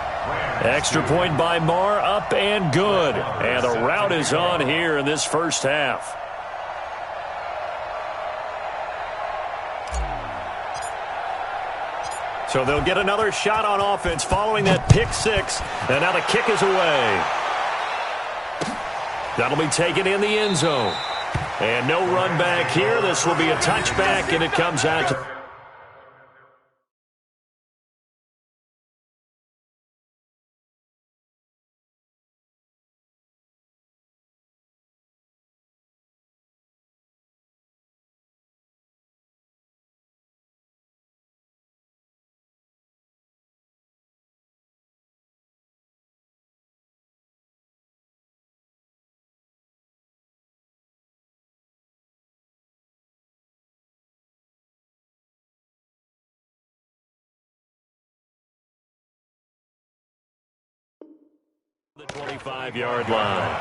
[SPEAKER 12] Extra point by Marr, up and good. And the route is on here in this first half. So they'll get another shot on offense following that pick 6. And now the kick is away. That'll be taken in the end zone. And no run back here. This will be a touchback, and it comes out to... the 25-yard line.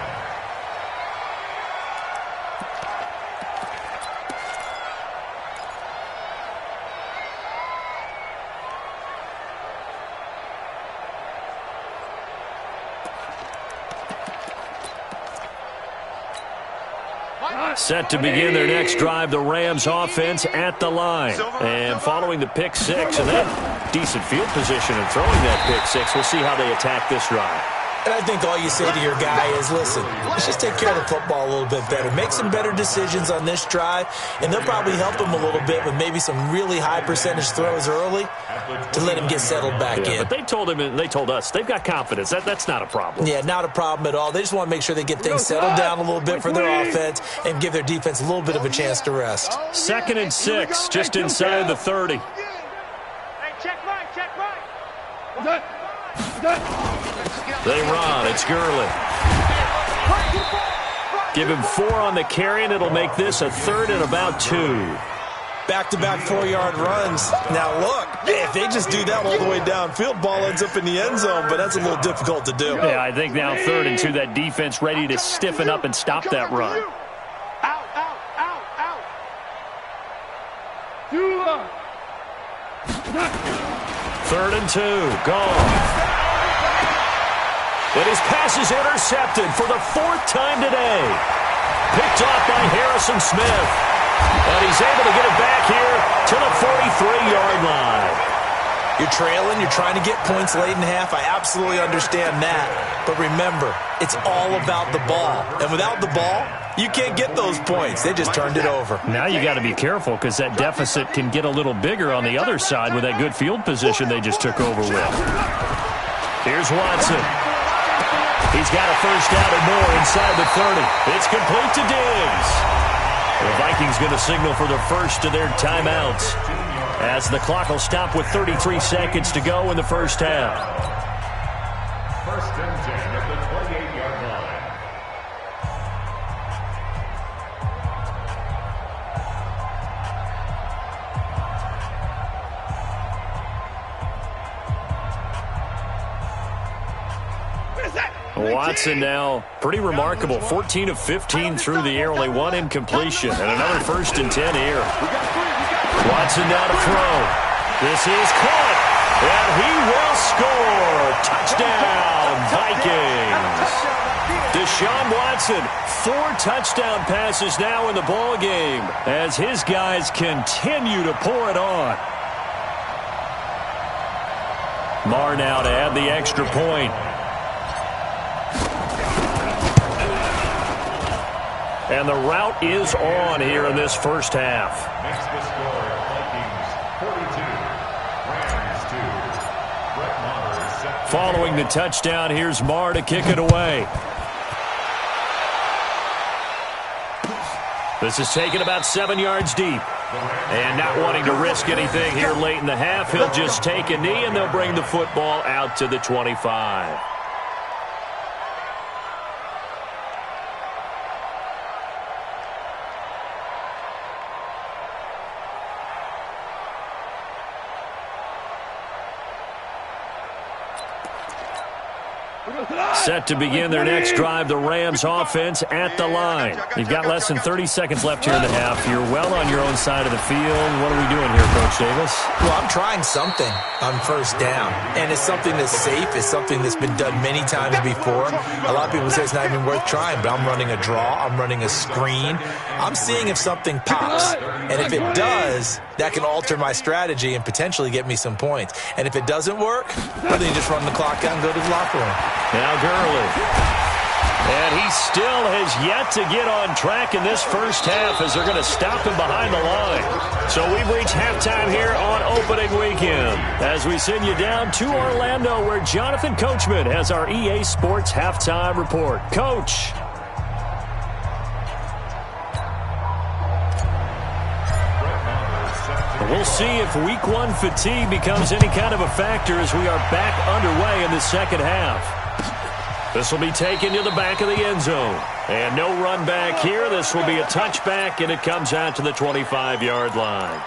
[SPEAKER 12] Set to begin their next drive, the Rams offense at the line. And following the pick 6 and that decent field position and throwing that pick 6, we'll see how they attack this drive.
[SPEAKER 14] And I think all you say to your guy is, listen, let's just take care of the football a little bit better. Make some better decisions on this drive, and they'll probably help him a little bit with maybe some really high percentage throws early to let him get settled back in.
[SPEAKER 12] But they told him and they told us they've got confidence. That's not a problem.
[SPEAKER 14] Yeah, not a problem at all. They just want to make sure they get things settled down a little bit for their offense and give their defense a little bit of a chance to rest.
[SPEAKER 12] 2nd and 6, just inside the 30.
[SPEAKER 16] Hey, check right.
[SPEAKER 12] They run. It's Gurley. Give him 4 on the carry, and it'll make this a 3rd and about 2.
[SPEAKER 14] Back-to-back 4-yard runs. Now, look, if they just do that all the way downfield, ball ends up in the end zone, but that's a little difficult to do.
[SPEAKER 12] Yeah, I think now 3rd and 2, that defense ready to stiffen up and stop that run.
[SPEAKER 16] Out.
[SPEAKER 12] 3rd and 2, gone. And his pass is intercepted for the 4th time today. Picked off by Harrison Smith. And he's able to get it back here to the 43-yard line.
[SPEAKER 14] You're trailing. You're trying to get points late in half. I absolutely understand that. But remember, it's all about the ball. And without the ball, you can't get those points. They just turned it over.
[SPEAKER 12] Now you got to be careful because that deficit can get a little bigger on the other side with that good field position they just took over with. Here's Watson. He's got a first down and more inside the 30. It's complete to Diggs. The Vikings going to signal for the first of their timeouts as the clock will stop with 33 seconds to go in the first half.
[SPEAKER 13] 1st and 10 at the 28-yard line.
[SPEAKER 12] Watson now, pretty remarkable, 14 of 15 through the air, only 1 incompletion, and another 1st and 10 here. Watson now to throw. This is caught, and he will score. Touchdown, Vikings. Deshaun Watson, 4 touchdown passes now in the ball game as his guys continue to pour it on. Marr now to add the extra point. And the route is on here in this first half.
[SPEAKER 13] Makes the score Vikings 42, Rams 2. Brett Maher is set.
[SPEAKER 12] Following the touchdown, here's Marr to kick it away. This is taken about 7 yards deep. And not wanting to risk anything here late in the half, he'll just take a knee and they'll bring the football out to the 25. Set to begin their next drive, the Rams offense at the line. You've got less than 30 seconds left here in the half. You're well on your own side of the field. What are we doing here, Coach Davis?
[SPEAKER 14] Well, I'm trying something on first down, and it's something that's safe. It's something that's been done many times before. A lot of people say it's not even worth trying, but I'm running a draw. I'm running a screen. I'm seeing if something pops, and if it does, that can alter my strategy and potentially get me some points. And if it doesn't work, well, then you just run the clock out and go to the locker room.
[SPEAKER 12] Now Gurley. And he still has yet to get on track in this first half as they're going to stop him behind the line. So we've reached halftime here on opening weekend as we send you down to Orlando where Jonathan Coachman has our EA Sports halftime report. Coach. We'll see if week 1 fatigue becomes any kind of a factor as we are back underway in the second half. This will be taken to the back of the end zone. And no run back here. This will be a touchback, and it comes out to the 25-yard line.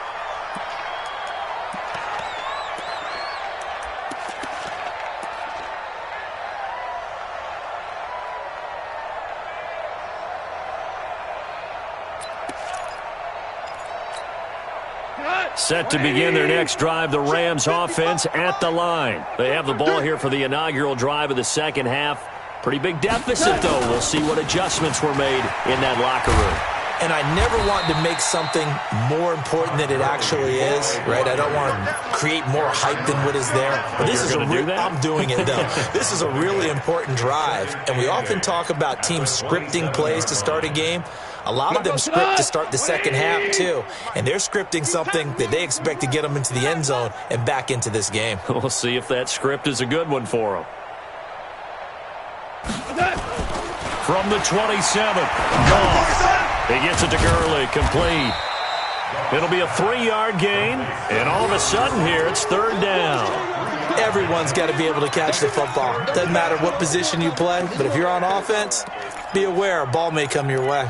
[SPEAKER 12] Set to begin their next drive, the Rams offense at the line. They have the ball here for the inaugural drive of the second half. Pretty big deficit, though. We'll see what adjustments were made in that locker room.
[SPEAKER 14] And I never want to make something more important than it actually is, right? I don't want to create more hype than what is there. But this is I'm doing it, though. This is a really important drive. And we often talk about teams scripting plays to start a game. A lot of them script to start the second half, too. And they're scripting something that they expect to get them into the end zone and back into this game.
[SPEAKER 12] We'll see if that script is a good one for them. From the 27, gone. He gets it to Gurley, complete. It'll be a 3-yard gain, and all of a sudden here, it's third down.
[SPEAKER 14] Everyone's got to be able to catch the football. Doesn't matter what position you play, but if you're on offense, be aware, a ball may come your way.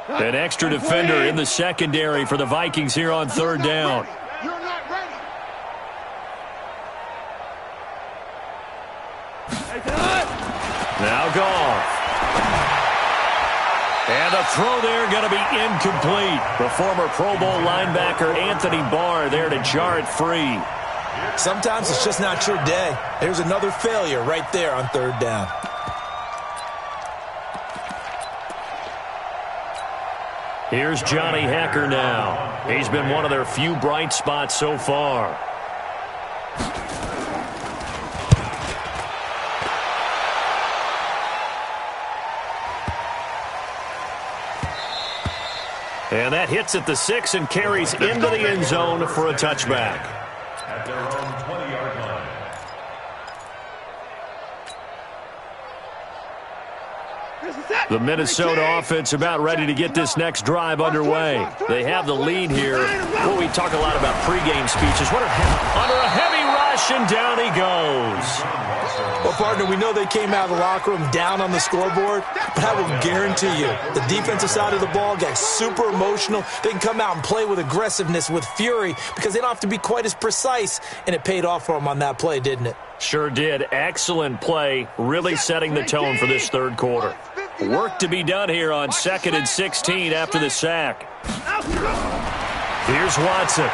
[SPEAKER 12] An extra defender in the secondary for the Vikings here on third down.
[SPEAKER 16] You're not ready.
[SPEAKER 12] Now Goff. And a throw there going to be incomplete. The former Pro Bowl linebacker Anthony Barr there to jar it free.
[SPEAKER 14] Sometimes it's just not your day. There's another failure right there on third down.
[SPEAKER 12] Here's Johnny Hecker now. He's been one of their few bright spots so far. And that hits at the 6 and carries into the end zone for a touchback.
[SPEAKER 13] At their own 20-yard line.
[SPEAKER 12] The Minnesota offense about ready to get this next drive underway. They have the lead here. Well, we talk a lot about pregame speeches. Under a heavy rush, and down he goes.
[SPEAKER 14] Well, partner, we know they came out of the locker room down on the scoreboard, but I will guarantee you the defensive side of the ball got super emotional. They can come out and play with aggressiveness, with fury, because they don't have to be quite as precise, and it paid off for them on that play, didn't it?
[SPEAKER 12] Sure did. Excellent play, really setting the tone for this third quarter. Work to be done here on 2nd and 16 after the sack. Here's Watson.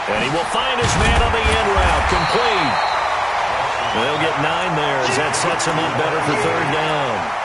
[SPEAKER 12] And he will find his man on the end route. Complete. They'll get 9 there as that sets him up better for third down.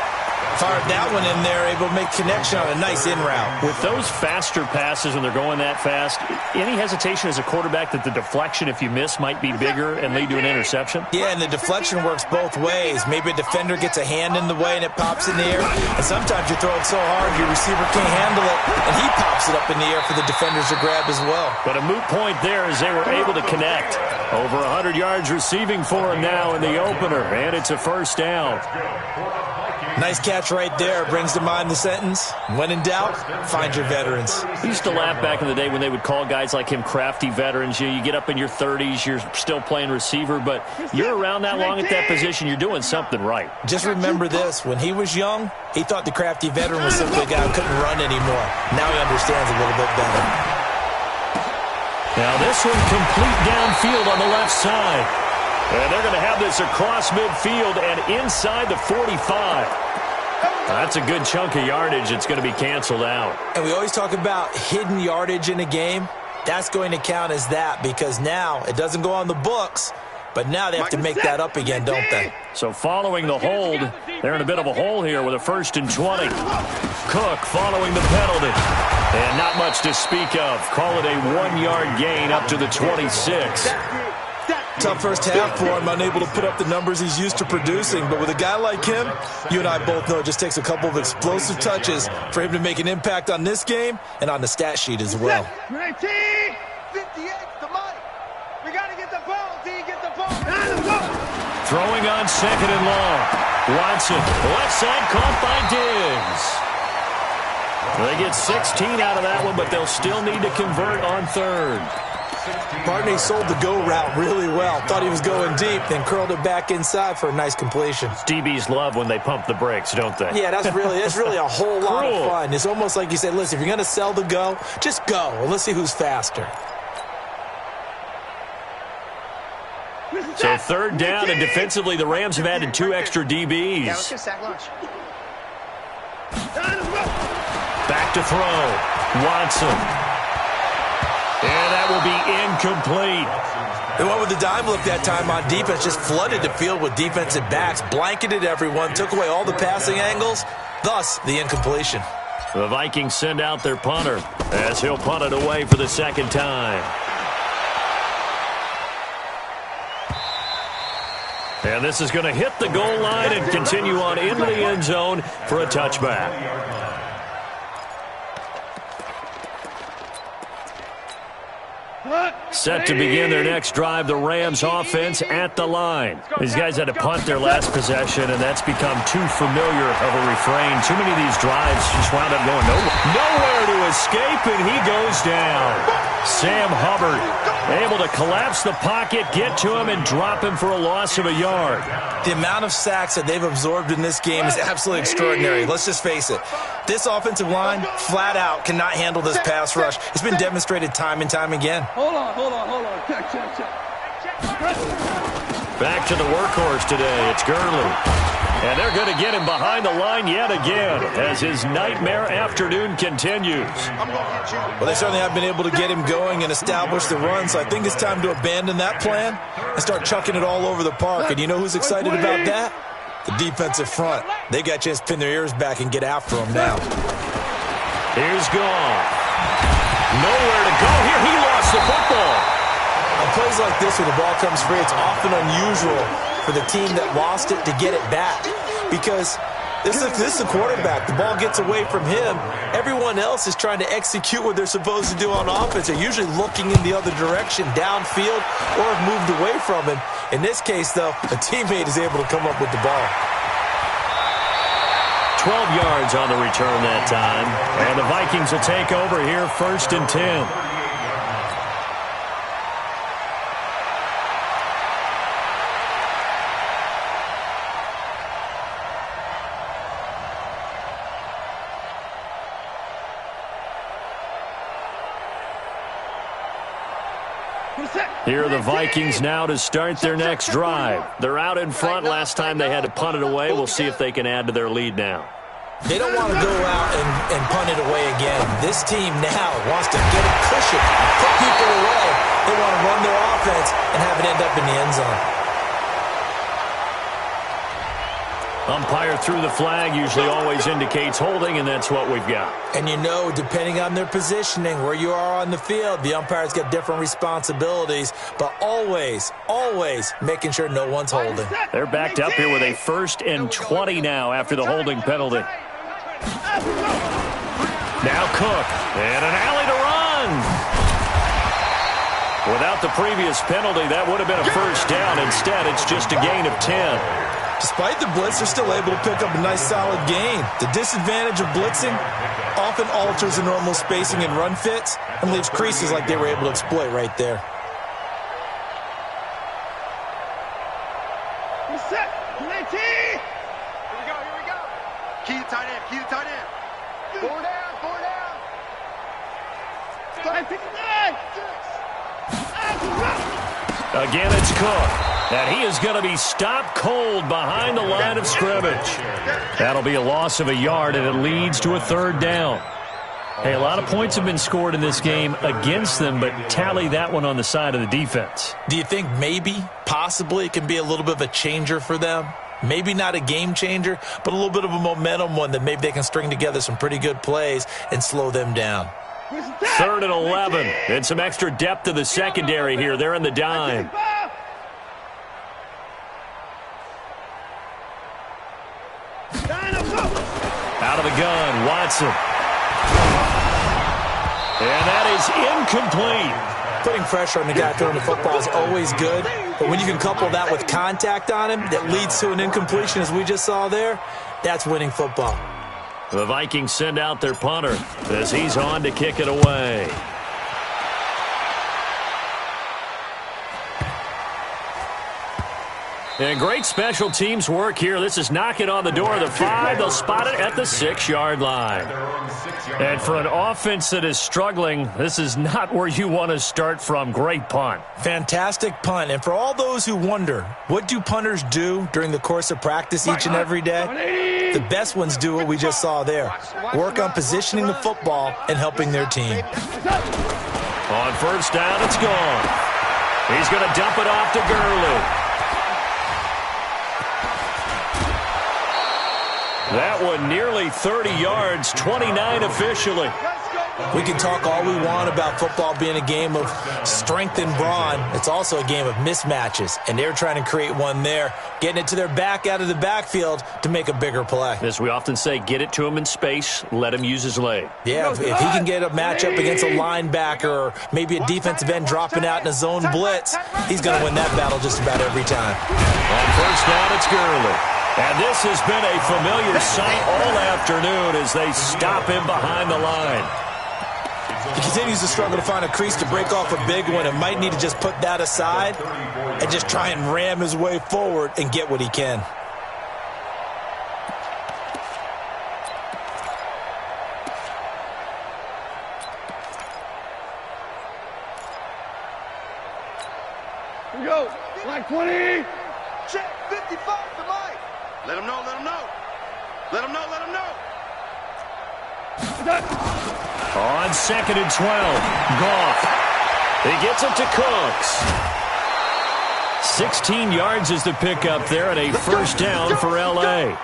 [SPEAKER 14] Fired that one in there, able to make connection on a nice in route.
[SPEAKER 12] With those faster passes when they're going that fast, any hesitation as a quarterback that the deflection, if you miss, might be bigger and lead to an interception?
[SPEAKER 14] Yeah, and the deflection works both ways. Maybe a defender gets a hand in the way and it pops in the air. And sometimes you throw it so hard your receiver can't handle it, and he pops it up in the air for the defenders to grab as well.
[SPEAKER 12] But a moot point there as they were able to connect. Over 100 yards receiving for him now in the opener, and it's a first down.
[SPEAKER 14] Nice catch right there. Brings to mind the sentence, when in doubt, find your veterans.
[SPEAKER 12] I used to laugh back in the day when they would call guys like him crafty veterans. You get up in your 30s, you're still playing receiver, but you're around that long at that position, you're doing something right.
[SPEAKER 14] Just remember this. When he was young, he thought the crafty veteran was simply a guy who couldn't run anymore. Now he understands a little bit better.
[SPEAKER 12] Now this one complete downfield on the left side. And they're going to have this across midfield and inside the 45. That's a good chunk of yardage. It's going to be canceled out.
[SPEAKER 14] And we always talk about hidden yardage in a game. That's going to count as that because now it doesn't go on the books, but now they have to make that up again, don't they?
[SPEAKER 12] So following the hold, they're in a bit of a hole here with a 1st and 20. Cook following the penalty. And not much to speak of. Call it a 1-yard gain up to the 26.
[SPEAKER 14] Tough first half for him, unable to put up the numbers he's used to producing. But with a guy like him, you and I both know it just takes a couple of explosive touches for him to make an impact on this game and on the stat sheet as well.
[SPEAKER 16] 58 the money. We got to get the ball, D. Get the ball.
[SPEAKER 12] Throwing on 2nd and long. Watson, left side caught by Diggs. They get 16 out of that one, but they'll still need to convert on 3rd.
[SPEAKER 14] Barney sold the go route really well. Thought he was going deep, then curled it back inside for a nice completion.
[SPEAKER 12] DBs love when they pump the brakes, don't they?
[SPEAKER 14] Yeah, that's really a whole lot of fun. It's almost like you said, listen, if you're going to sell the go, just go. Well, let's see who's faster.
[SPEAKER 12] So 3rd down, and defensively, the Rams have added 2 extra DBs.
[SPEAKER 16] Yeah, let's get sack lunch.
[SPEAKER 12] Back to throw. Watson. And that will be incomplete.
[SPEAKER 14] They went with the dime look that time on defense, just flooded the field with defensive backs, blanketed everyone, took away all the passing angles, thus the incompletion.
[SPEAKER 12] The Vikings send out their punter as he'll punt it away for the 2nd time. And this is going to hit the goal line and continue on into the end zone for a touchback. Set to begin their next drive, the Rams offense at the line. These guys had to punt their last possession, and that's become too familiar of a refrain. Too many of these drives just wound up going nowhere to escape, and he goes down. Sam Hubbard able to collapse the pocket, get to him, and drop him for a loss of a yard.
[SPEAKER 14] The amount of sacks that they've absorbed in this game is absolutely extraordinary. Let's just face it. This offensive line, flat out, cannot handle this pass rush. It's been demonstrated time and time again.
[SPEAKER 16] Hold on. Check.
[SPEAKER 12] Back to the workhorse today. It's Gurley. And they're going to get him behind the line yet again as his nightmare afternoon continues.
[SPEAKER 14] Well, they certainly have been able to get him going and establish the run, so I think it's time to abandon that plan and start chucking it all over the park. And you know who's excited about that? The defensive front. They got a chance to pin their ears back and get after him now.
[SPEAKER 12] Here's Gall. Nowhere to go here. He lost the football.
[SPEAKER 14] On plays like this where the ball comes free, it's often unusual for the team that lost it to get it back. Because this is the quarterback. The ball gets away from him. Everyone else is trying to execute what they're supposed to do on offense. They're usually looking in the other direction, downfield, or have moved away from him. In this case, though, a teammate is able to come up with the ball.
[SPEAKER 12] 12 yards on the return that time. And the Vikings will take over here 1st and 10. Here are the Vikings now to start their next drive. They're out in front. Last time they had to punt it away. We'll see if they can add to their lead now.
[SPEAKER 14] They don't want to go out and punt it away again. This team now wants to get a cushion, put people away. They want to run their offense and have it end up in the end zone.
[SPEAKER 12] Umpire threw the flag, usually always indicates holding, and that's what we've got.
[SPEAKER 14] And you know, depending on their positioning, where you are on the field, the umpire's got different responsibilities, but always making sure no one's holding.
[SPEAKER 12] They're backed up here with a 1st and 20 now after the holding penalty. Now Cook, and an alley to run. Without the previous penalty, that would have been a 1st down. Instead, it's just a gain of 10.
[SPEAKER 14] Despite the blitz, they're still able to pick up a nice, solid gain. The disadvantage of blitzing often alters the normal spacing and run fits and leaves creases like they were able to exploit right there.
[SPEAKER 16] Set. Here we go. Key to tight end. 4 down. 59.
[SPEAKER 12] Again, it's Cook. And he is going to be stopped cold behind the line of scrimmage. That'll be a loss of a yard, and it leads to a 3rd down. Hey, a lot of points have been scored in this game against them, but tally that one on the side of the defense.
[SPEAKER 14] Do you think possibly, it can be a little bit of a changer for them? Maybe not a game changer, but a little bit of a momentum one that maybe they can string together some pretty good plays and slow them down.
[SPEAKER 12] 3rd and 11, and some extra depth to the secondary here. They're in the dime. Out of the gun, Watson. And that is incomplete.
[SPEAKER 14] Putting pressure on the guy throwing the football is always good, but when you can couple that with contact on him that leads to an incompletion, as we just saw there, that's winning football.
[SPEAKER 12] The Vikings send out their punter as he's on to kick it away. And great special teams work here. This is knocking on the door of the 5. They'll spot it at the 6-yard line. And for an offense that is struggling, this is not where you want to start from. Great punt.
[SPEAKER 14] Fantastic punt. And for all those who wonder, what do punters do during the course of practice each and every day? The best ones do what we just saw there. Work on positioning the football and helping their team.
[SPEAKER 12] On 1st down, it's gone. He's going to dump it off to Gurley. That one nearly 30 yards, 29 officially.
[SPEAKER 14] We can talk all we want about football being a game of strength and brawn. It's also a game of mismatches, and they're trying to create one there, getting it to their back out of the backfield to make a bigger play.
[SPEAKER 12] As we often say, get it to him in space, let him use his leg.
[SPEAKER 14] Yeah, if he can get a matchup against a linebacker or maybe a defensive end dropping out in a zone blitz, he's going to win that battle just about every time.
[SPEAKER 12] On first down, it's Gurley. And this has been a familiar sight all afternoon as they stop him behind the line.
[SPEAKER 14] He continues to struggle to find a crease to break off a big one and might need to just put that aside and just try and ram his way forward and get what he can.
[SPEAKER 16] Here we go. Line 20. Check 55 to Mike. Let him know, let him know. Let him know, let him know.
[SPEAKER 12] On 2nd and 12, Goff. He gets it to Cooks. 16 yards is the pickup there and a first down for L.A.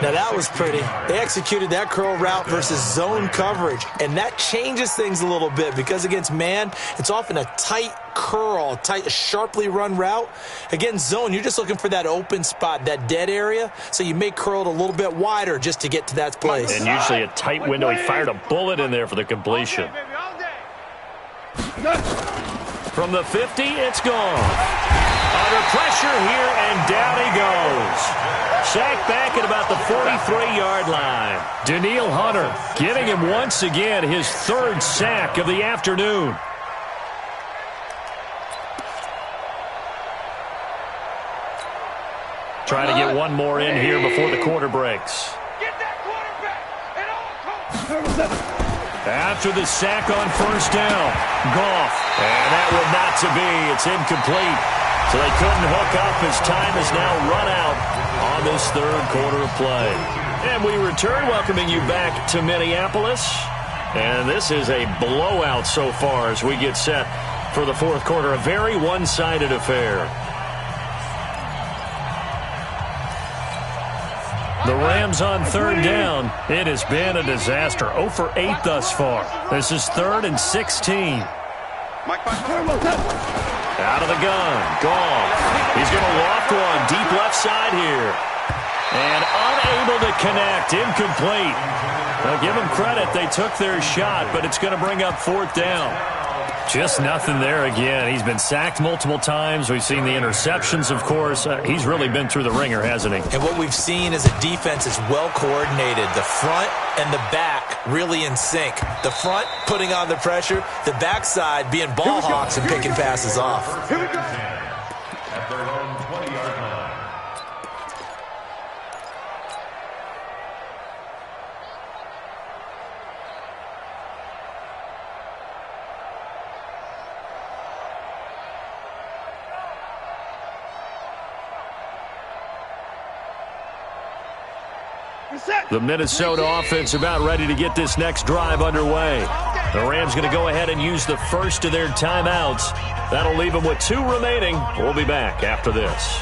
[SPEAKER 14] Now that was pretty. They executed that curl route versus zone coverage, and that changes things a little bit because against man, it's often a tight curl, tight, sharply run route. Against zone, you're just looking for that open spot, that dead area, so you may curl it a little bit wider just to get to that place.
[SPEAKER 12] And usually a tight window. He fired a bullet in there for the completion. From the 50, it's gone. Under pressure here, and down he goes. Sacked back at about the 43-yard line. Danielle Hunter getting him once again his third sack of the afternoon. Trying to get one more in here before the quarter breaks.
[SPEAKER 16] Get that quarterback at all costs.
[SPEAKER 12] After the sack on first down, Goff. And that would not to be. It's incomplete. So they couldn't hook up as time is now run out on this third quarter of play. And we return, welcoming you back to Minneapolis. And this is a blowout so far as we get set for the fourth quarter. A very one-sided affair. The Rams on third down. It has been a disaster. 0 for 8 thus far. This is 3rd and 16. Out of the gun. Goff. He's going to loft one. Deep left side here. And unable to connect. Incomplete. Now give them credit. They took their shot, but it's going to bring up 4th down. Just nothing there again. He's been sacked multiple times. We've seen the interceptions, of course. He's really been through the ringer, hasn't he? And what we've seen is a defense is well coordinated. The front and the back really in sync. The front putting on the pressure. The backside being ball hawks and picking passes off.
[SPEAKER 16] Here we go.
[SPEAKER 13] At their own 20-yard line.
[SPEAKER 12] The Minnesota offense about ready to get this next drive underway. The Rams going to go ahead and use the first of their timeouts. That'll leave them with 2 remaining. We'll be back after this.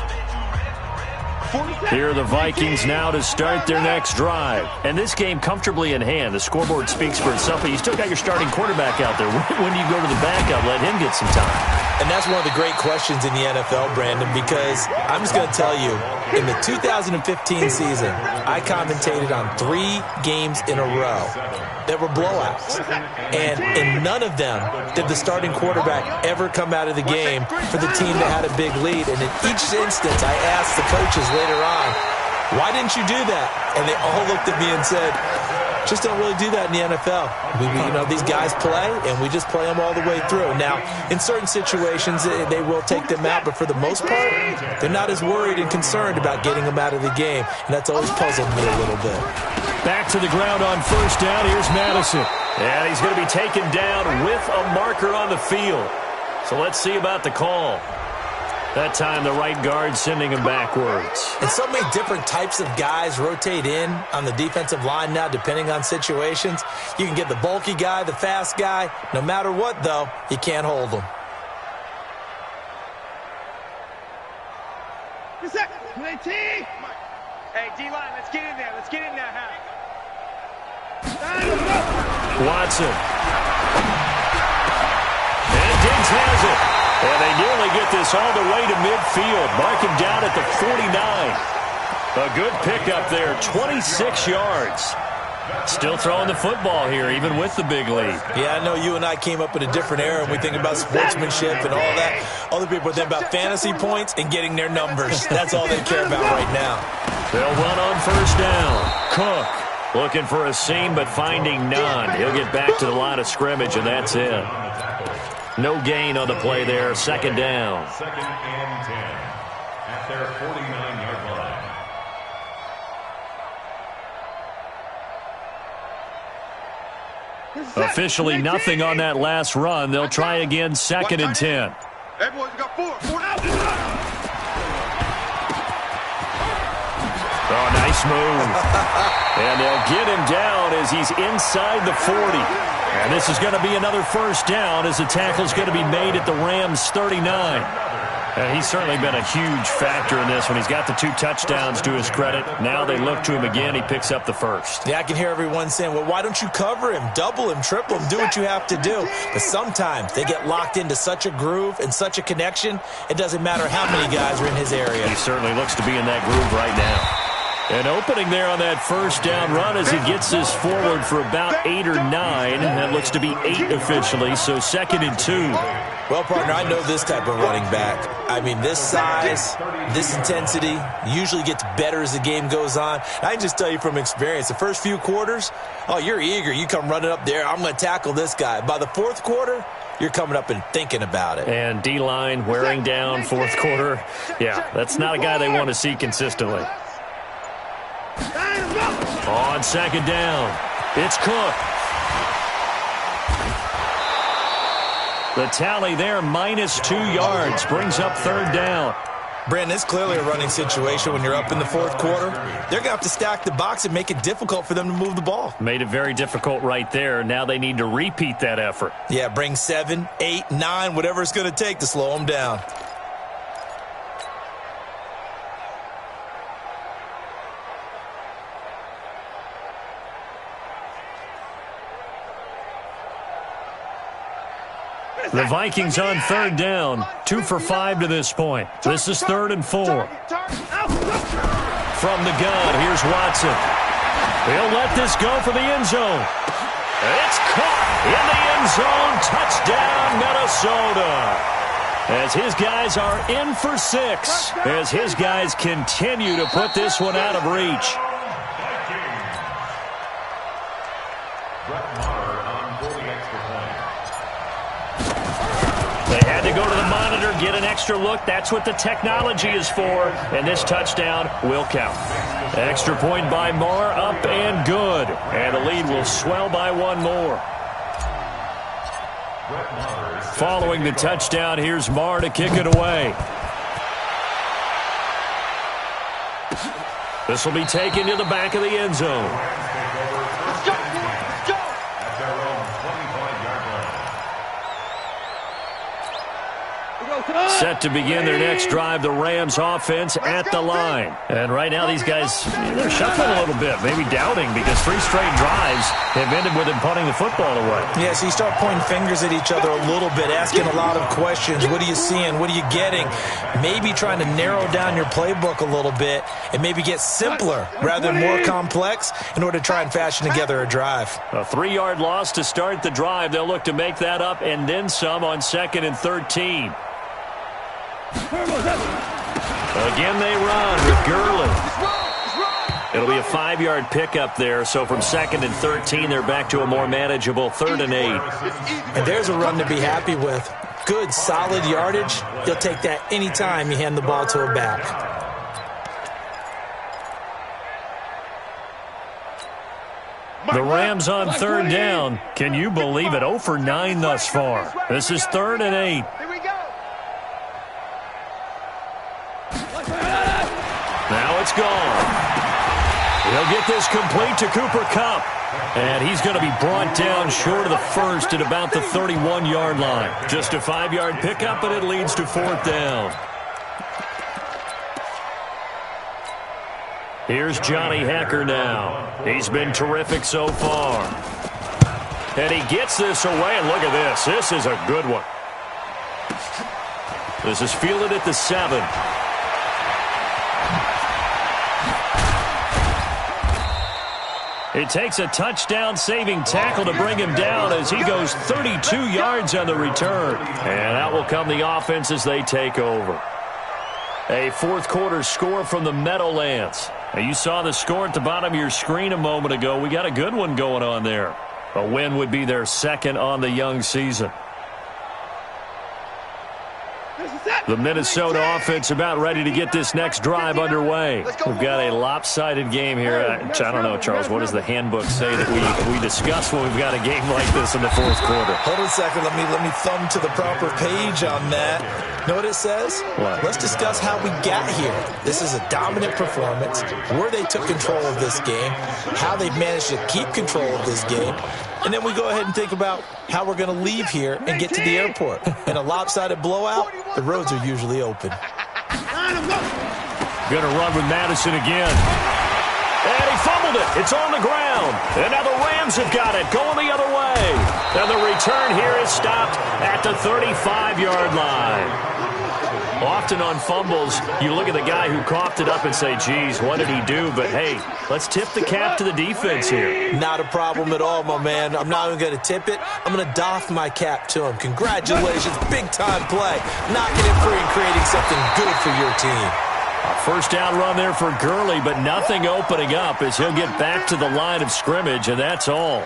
[SPEAKER 12] Here are the Vikings now to start their next drive. And this game comfortably in hand. The scoreboard speaks for itself, but you still got your starting quarterback out there. When do you go to the backup? Let him get some time.
[SPEAKER 14] And that's one of the great questions in the NFL, Brandon, because I'm just going to tell you, in the 2015 season, I commentated on 3 games in a row that were blowouts. And in none of them did the starting quarterback ever come out of the game for the team that had a big lead. And in each instance, I asked the coaches later on, why didn't you do that? And they all looked at me and said, just don't really do that in the NFL. These guys play, and we just play them all the way through. Now, in certain situations, they will take them out, but for the most part, they're not as worried and concerned about getting them out of the game, and that's always puzzled me a little bit.
[SPEAKER 12] Back to the ground on first down. Here's Madison. And he's going to be taken down with a marker on the field. So let's see about the call. That time, the right guard sending him backwards.
[SPEAKER 14] And so many different types of guys rotate in on the defensive line now, depending on situations. You can get the bulky guy, the fast guy. No matter what, though, you can't hold them.
[SPEAKER 16] Hey, D-line, let's get in there. Let's get in there, huh?
[SPEAKER 12] Watson. And Diggs has it. And they nearly get this all the way to midfield. Mark him down at the 49. A good pickup there, 26 yards. Still throwing the football here, even with the big lead.
[SPEAKER 14] Yeah, I know you and I came up in a different era, and we think about sportsmanship and all that. Other people think about fantasy points and getting their numbers. That's all they care about right now.
[SPEAKER 12] They'll run on first down. Cook looking for a seam, but finding none. He'll get back to the line of scrimmage, and that's it. No gain on the play there. Second down.
[SPEAKER 13] Second and 10 at their 49-yard line.
[SPEAKER 12] Officially nothing on that last run. They'll try again, second and 10.
[SPEAKER 16] Everyone's got four.
[SPEAKER 12] Oh, nice move. And they'll get him down as he's inside the 40. And this is going to be another first down as the tackle's going to be made at the Rams' 39. And he's certainly been a huge factor in this one. He's got the 2 touchdowns to his credit. Now they look to him again. He picks up the first.
[SPEAKER 14] Yeah, I can hear everyone saying, well, why don't you cover him, double him, triple him, do what you have to do. But sometimes they get locked into such a groove and such a connection, it doesn't matter how many guys are in his area.
[SPEAKER 12] He certainly looks to be in that groove right now. An opening there on that first down run as he gets this forward for about 8 or 9. That looks to be 8 officially, so second and 2.
[SPEAKER 14] Well, partner, I know this type of running back. I mean, this size, this intensity usually gets better as the game goes on. I can just tell you from experience, the first few quarters, oh, you're eager. You come running up there, I'm going to tackle this guy. By the fourth quarter, you're coming up and thinking about it.
[SPEAKER 12] And D-line wearing down fourth quarter. Yeah, that's not a guy they want to see consistently. On second down, it's Cook. The tally there, -2 yards, brings up third down.
[SPEAKER 14] Brandon, it's clearly a running situation when you're up in the fourth quarter. They're going to have to stack the box and make it difficult for them to move the ball.
[SPEAKER 12] Made it very difficult right there. Now they need to repeat that effort.
[SPEAKER 14] Yeah, bring 7, 8, 9, whatever it's going to take to slow them down.
[SPEAKER 12] The Vikings on third down, 2 for 5 to this point. This is 3rd and 4. From the gun, here's Watson. He'll let this go for the end zone. It's caught in the end zone. Touchdown, Minnesota. As his guys are in for 6. As his guys continue to put this one out of reach. They had to go to the monitor, get an extra look. That's what the technology is for. And this touchdown will count. Extra point by Moore, up and good. And the lead will swell by 1 more. Following the touchdown, here's Marr to kick it away. This will be taken to the back of the end zone. Set to begin their next drive, the Rams offense at the line. And right now these guys, they're shuffling a little bit, maybe doubting because 3 straight drives have ended with them punting the football away.
[SPEAKER 14] Yeah, so you start pointing fingers at each other a little bit, asking a lot of questions. What are you seeing? What are you getting? Maybe trying to narrow down your playbook a little bit and maybe get simpler rather than more complex in order to try and fashion together a drive.
[SPEAKER 12] A 3-yard loss to start the drive. They'll look to make that up and then some on 2nd and 13. Again they run with Gurley. It'll be a 5-yard pickup there, so from 2nd and 13, they're back to a more manageable 3rd and 8.
[SPEAKER 14] And there's a run to be happy with. Good, solid yardage. You'll take that anytime you hand the ball to a back.
[SPEAKER 12] The Rams on 3rd down. Can you believe it? 0 for 9 thus far. This is 3rd and 8. Now it's gone. He'll get this complete to Cooper Kupp. And he's going to be brought down short of the first at about the 31-yard line. Just a 5-yard pickup, but it leads to 4th down. Here's Johnny Hekker now. He's been terrific so far. And he gets this away, and look at this. This is a good one. This is fielded at the 7. It takes a touchdown-saving tackle to bring him down as he goes 32 yards on the return. And out will come the offense as they take over. A fourth-quarter score from the Meadowlands. Now, you saw the score at the bottom of your screen a moment ago. We got a good one going on there. A win would be their second on the young season. The Minnesota offense about ready to get this next drive underway. We've got a lopsided game here. I don't know, Charles, what does the handbook say that we discuss when we've got a game like this in the fourth quarter?
[SPEAKER 14] Hold on a second. Let me thumb to the proper page on that. Know what it says?
[SPEAKER 12] What?
[SPEAKER 14] Let's discuss how we got here. This is a dominant performance, where they took control of this game, how they've managed to keep control of this game, and then we go ahead and think about how we're going to leave here and get to the airport. In a lopsided blowout, the roads are usually open.
[SPEAKER 12] Going to run with Madison again. And he fumbled it. It's on the ground. And now the Rams have got it, going the other way. And the return here is stopped at the 35-yard line. Often on fumbles, you look at the guy who coughed it up and say, geez, what did he do? But, hey, let's tip the cap to the defense here.
[SPEAKER 14] Not a problem at all, my man. I'm not even going to tip it. I'm going to doff my cap to him. Congratulations. Big-time play. Knocking it free and creating something good for your team.
[SPEAKER 12] A first down run there for Gurley, but nothing opening up as he'll get back to the line of scrimmage, and that's all.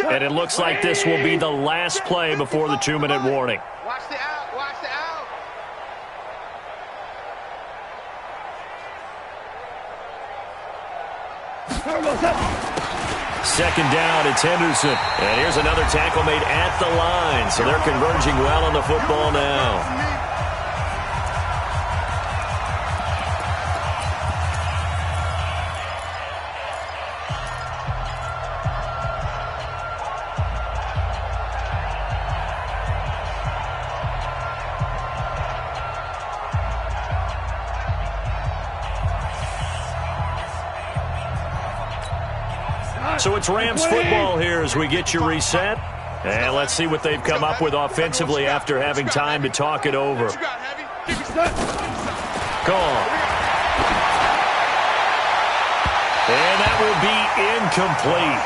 [SPEAKER 12] And it looks like this will be the last play before the 2-minute warning.
[SPEAKER 16] Watch the out. Watch the out.
[SPEAKER 12] Second down, it's Henderson. And here's another tackle made at the line. So they're converging well on the football now. So it's Rams football here as we get you reset. And let's see what they've come up with offensively after having time to talk it over. Gone. And that will be incomplete.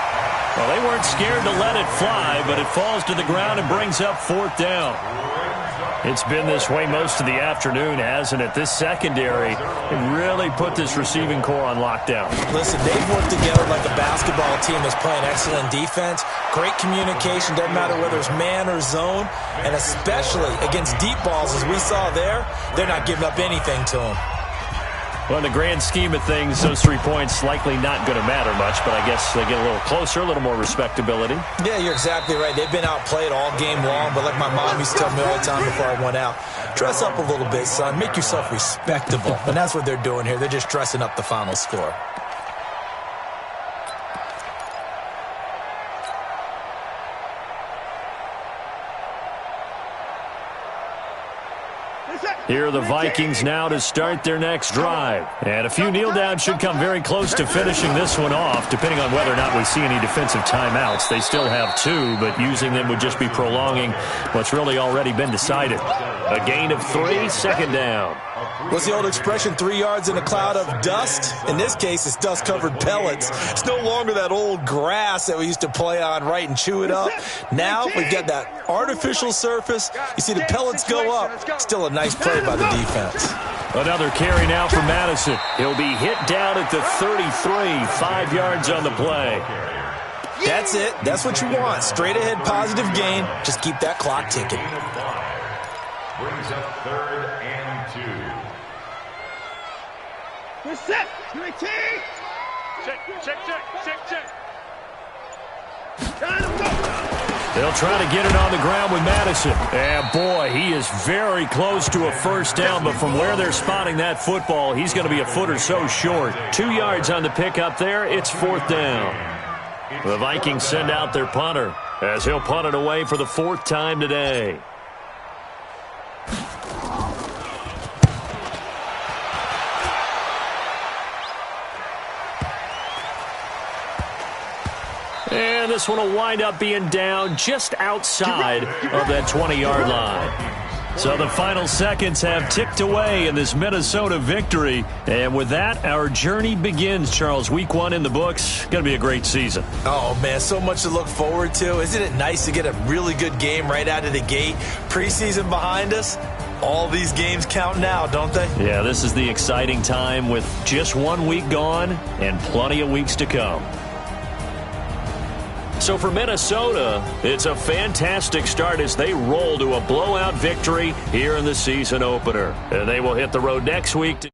[SPEAKER 12] Well, they weren't scared to let it fly, but it falls to the ground and brings up fourth down. It's been this way most of the afternoon, hasn't it? This secondary really put this receiving core on lockdown.
[SPEAKER 14] Listen, they've worked together like a basketball team that's playing excellent defense. Great communication, doesn't matter whether it's man or zone. And especially against deep balls, as we saw there, they're not giving up anything to them.
[SPEAKER 12] Well, in the grand scheme of things, those 3 points likely not going to matter much, but I guess they get a little closer, a little more respectability.
[SPEAKER 14] Yeah, you're exactly right. They've been outplayed all game long, but like my mom used to tell me all the time before I went out, dress up a little bit, son. Make yourself respectable. And that's what they're doing here. They're just dressing up the final score.
[SPEAKER 12] Here are the Vikings now to start their next drive. And a few kneel downs should come very close to finishing this one off, depending on whether or not we see any defensive timeouts. They still have 2, but using them would just be prolonging what's really already been decided. A gain of 3, second down.
[SPEAKER 14] What's the old expression, 3 yards in a cloud of dust? In this case, it's dust-covered pellets. It's no longer that old grass that we used to play on, right, and chew it up. Now we've got that artificial surface. You see the pellets go up. Still a nice play by the defense.
[SPEAKER 12] Another carry now for Madison. He'll be hit down at the 33, 5 yards on the play.
[SPEAKER 14] That's it. That's what you want. Straight ahead, positive gain. Just keep that clock ticking.
[SPEAKER 15] Brings up 3rd and 2.
[SPEAKER 16] We're set. Check.
[SPEAKER 12] They'll try to get it on the ground with Madison. And, boy, he is very close to a first down, but from where they're spotting that football, he's going to be a foot or so short. 2 yards on the pickup there. It's fourth down. The Vikings send out their punter as he'll punt it away for the 4th time today. this one will wind up being down just outside of that 20-yard line. So the final seconds have ticked away in this Minnesota victory. And with that, our journey begins, Charles. Week 1 in the books. Going to be a great season.
[SPEAKER 14] Oh, man, so much to look forward to. Isn't it nice to get a really good game right out of the gate? Preseason behind us. All these games count now, don't they?
[SPEAKER 12] Yeah, this is the exciting time with just 1 week gone and plenty of weeks to come. So for Minnesota, it's a fantastic start as they roll to a blowout victory here in the season opener. And they will hit the road next week to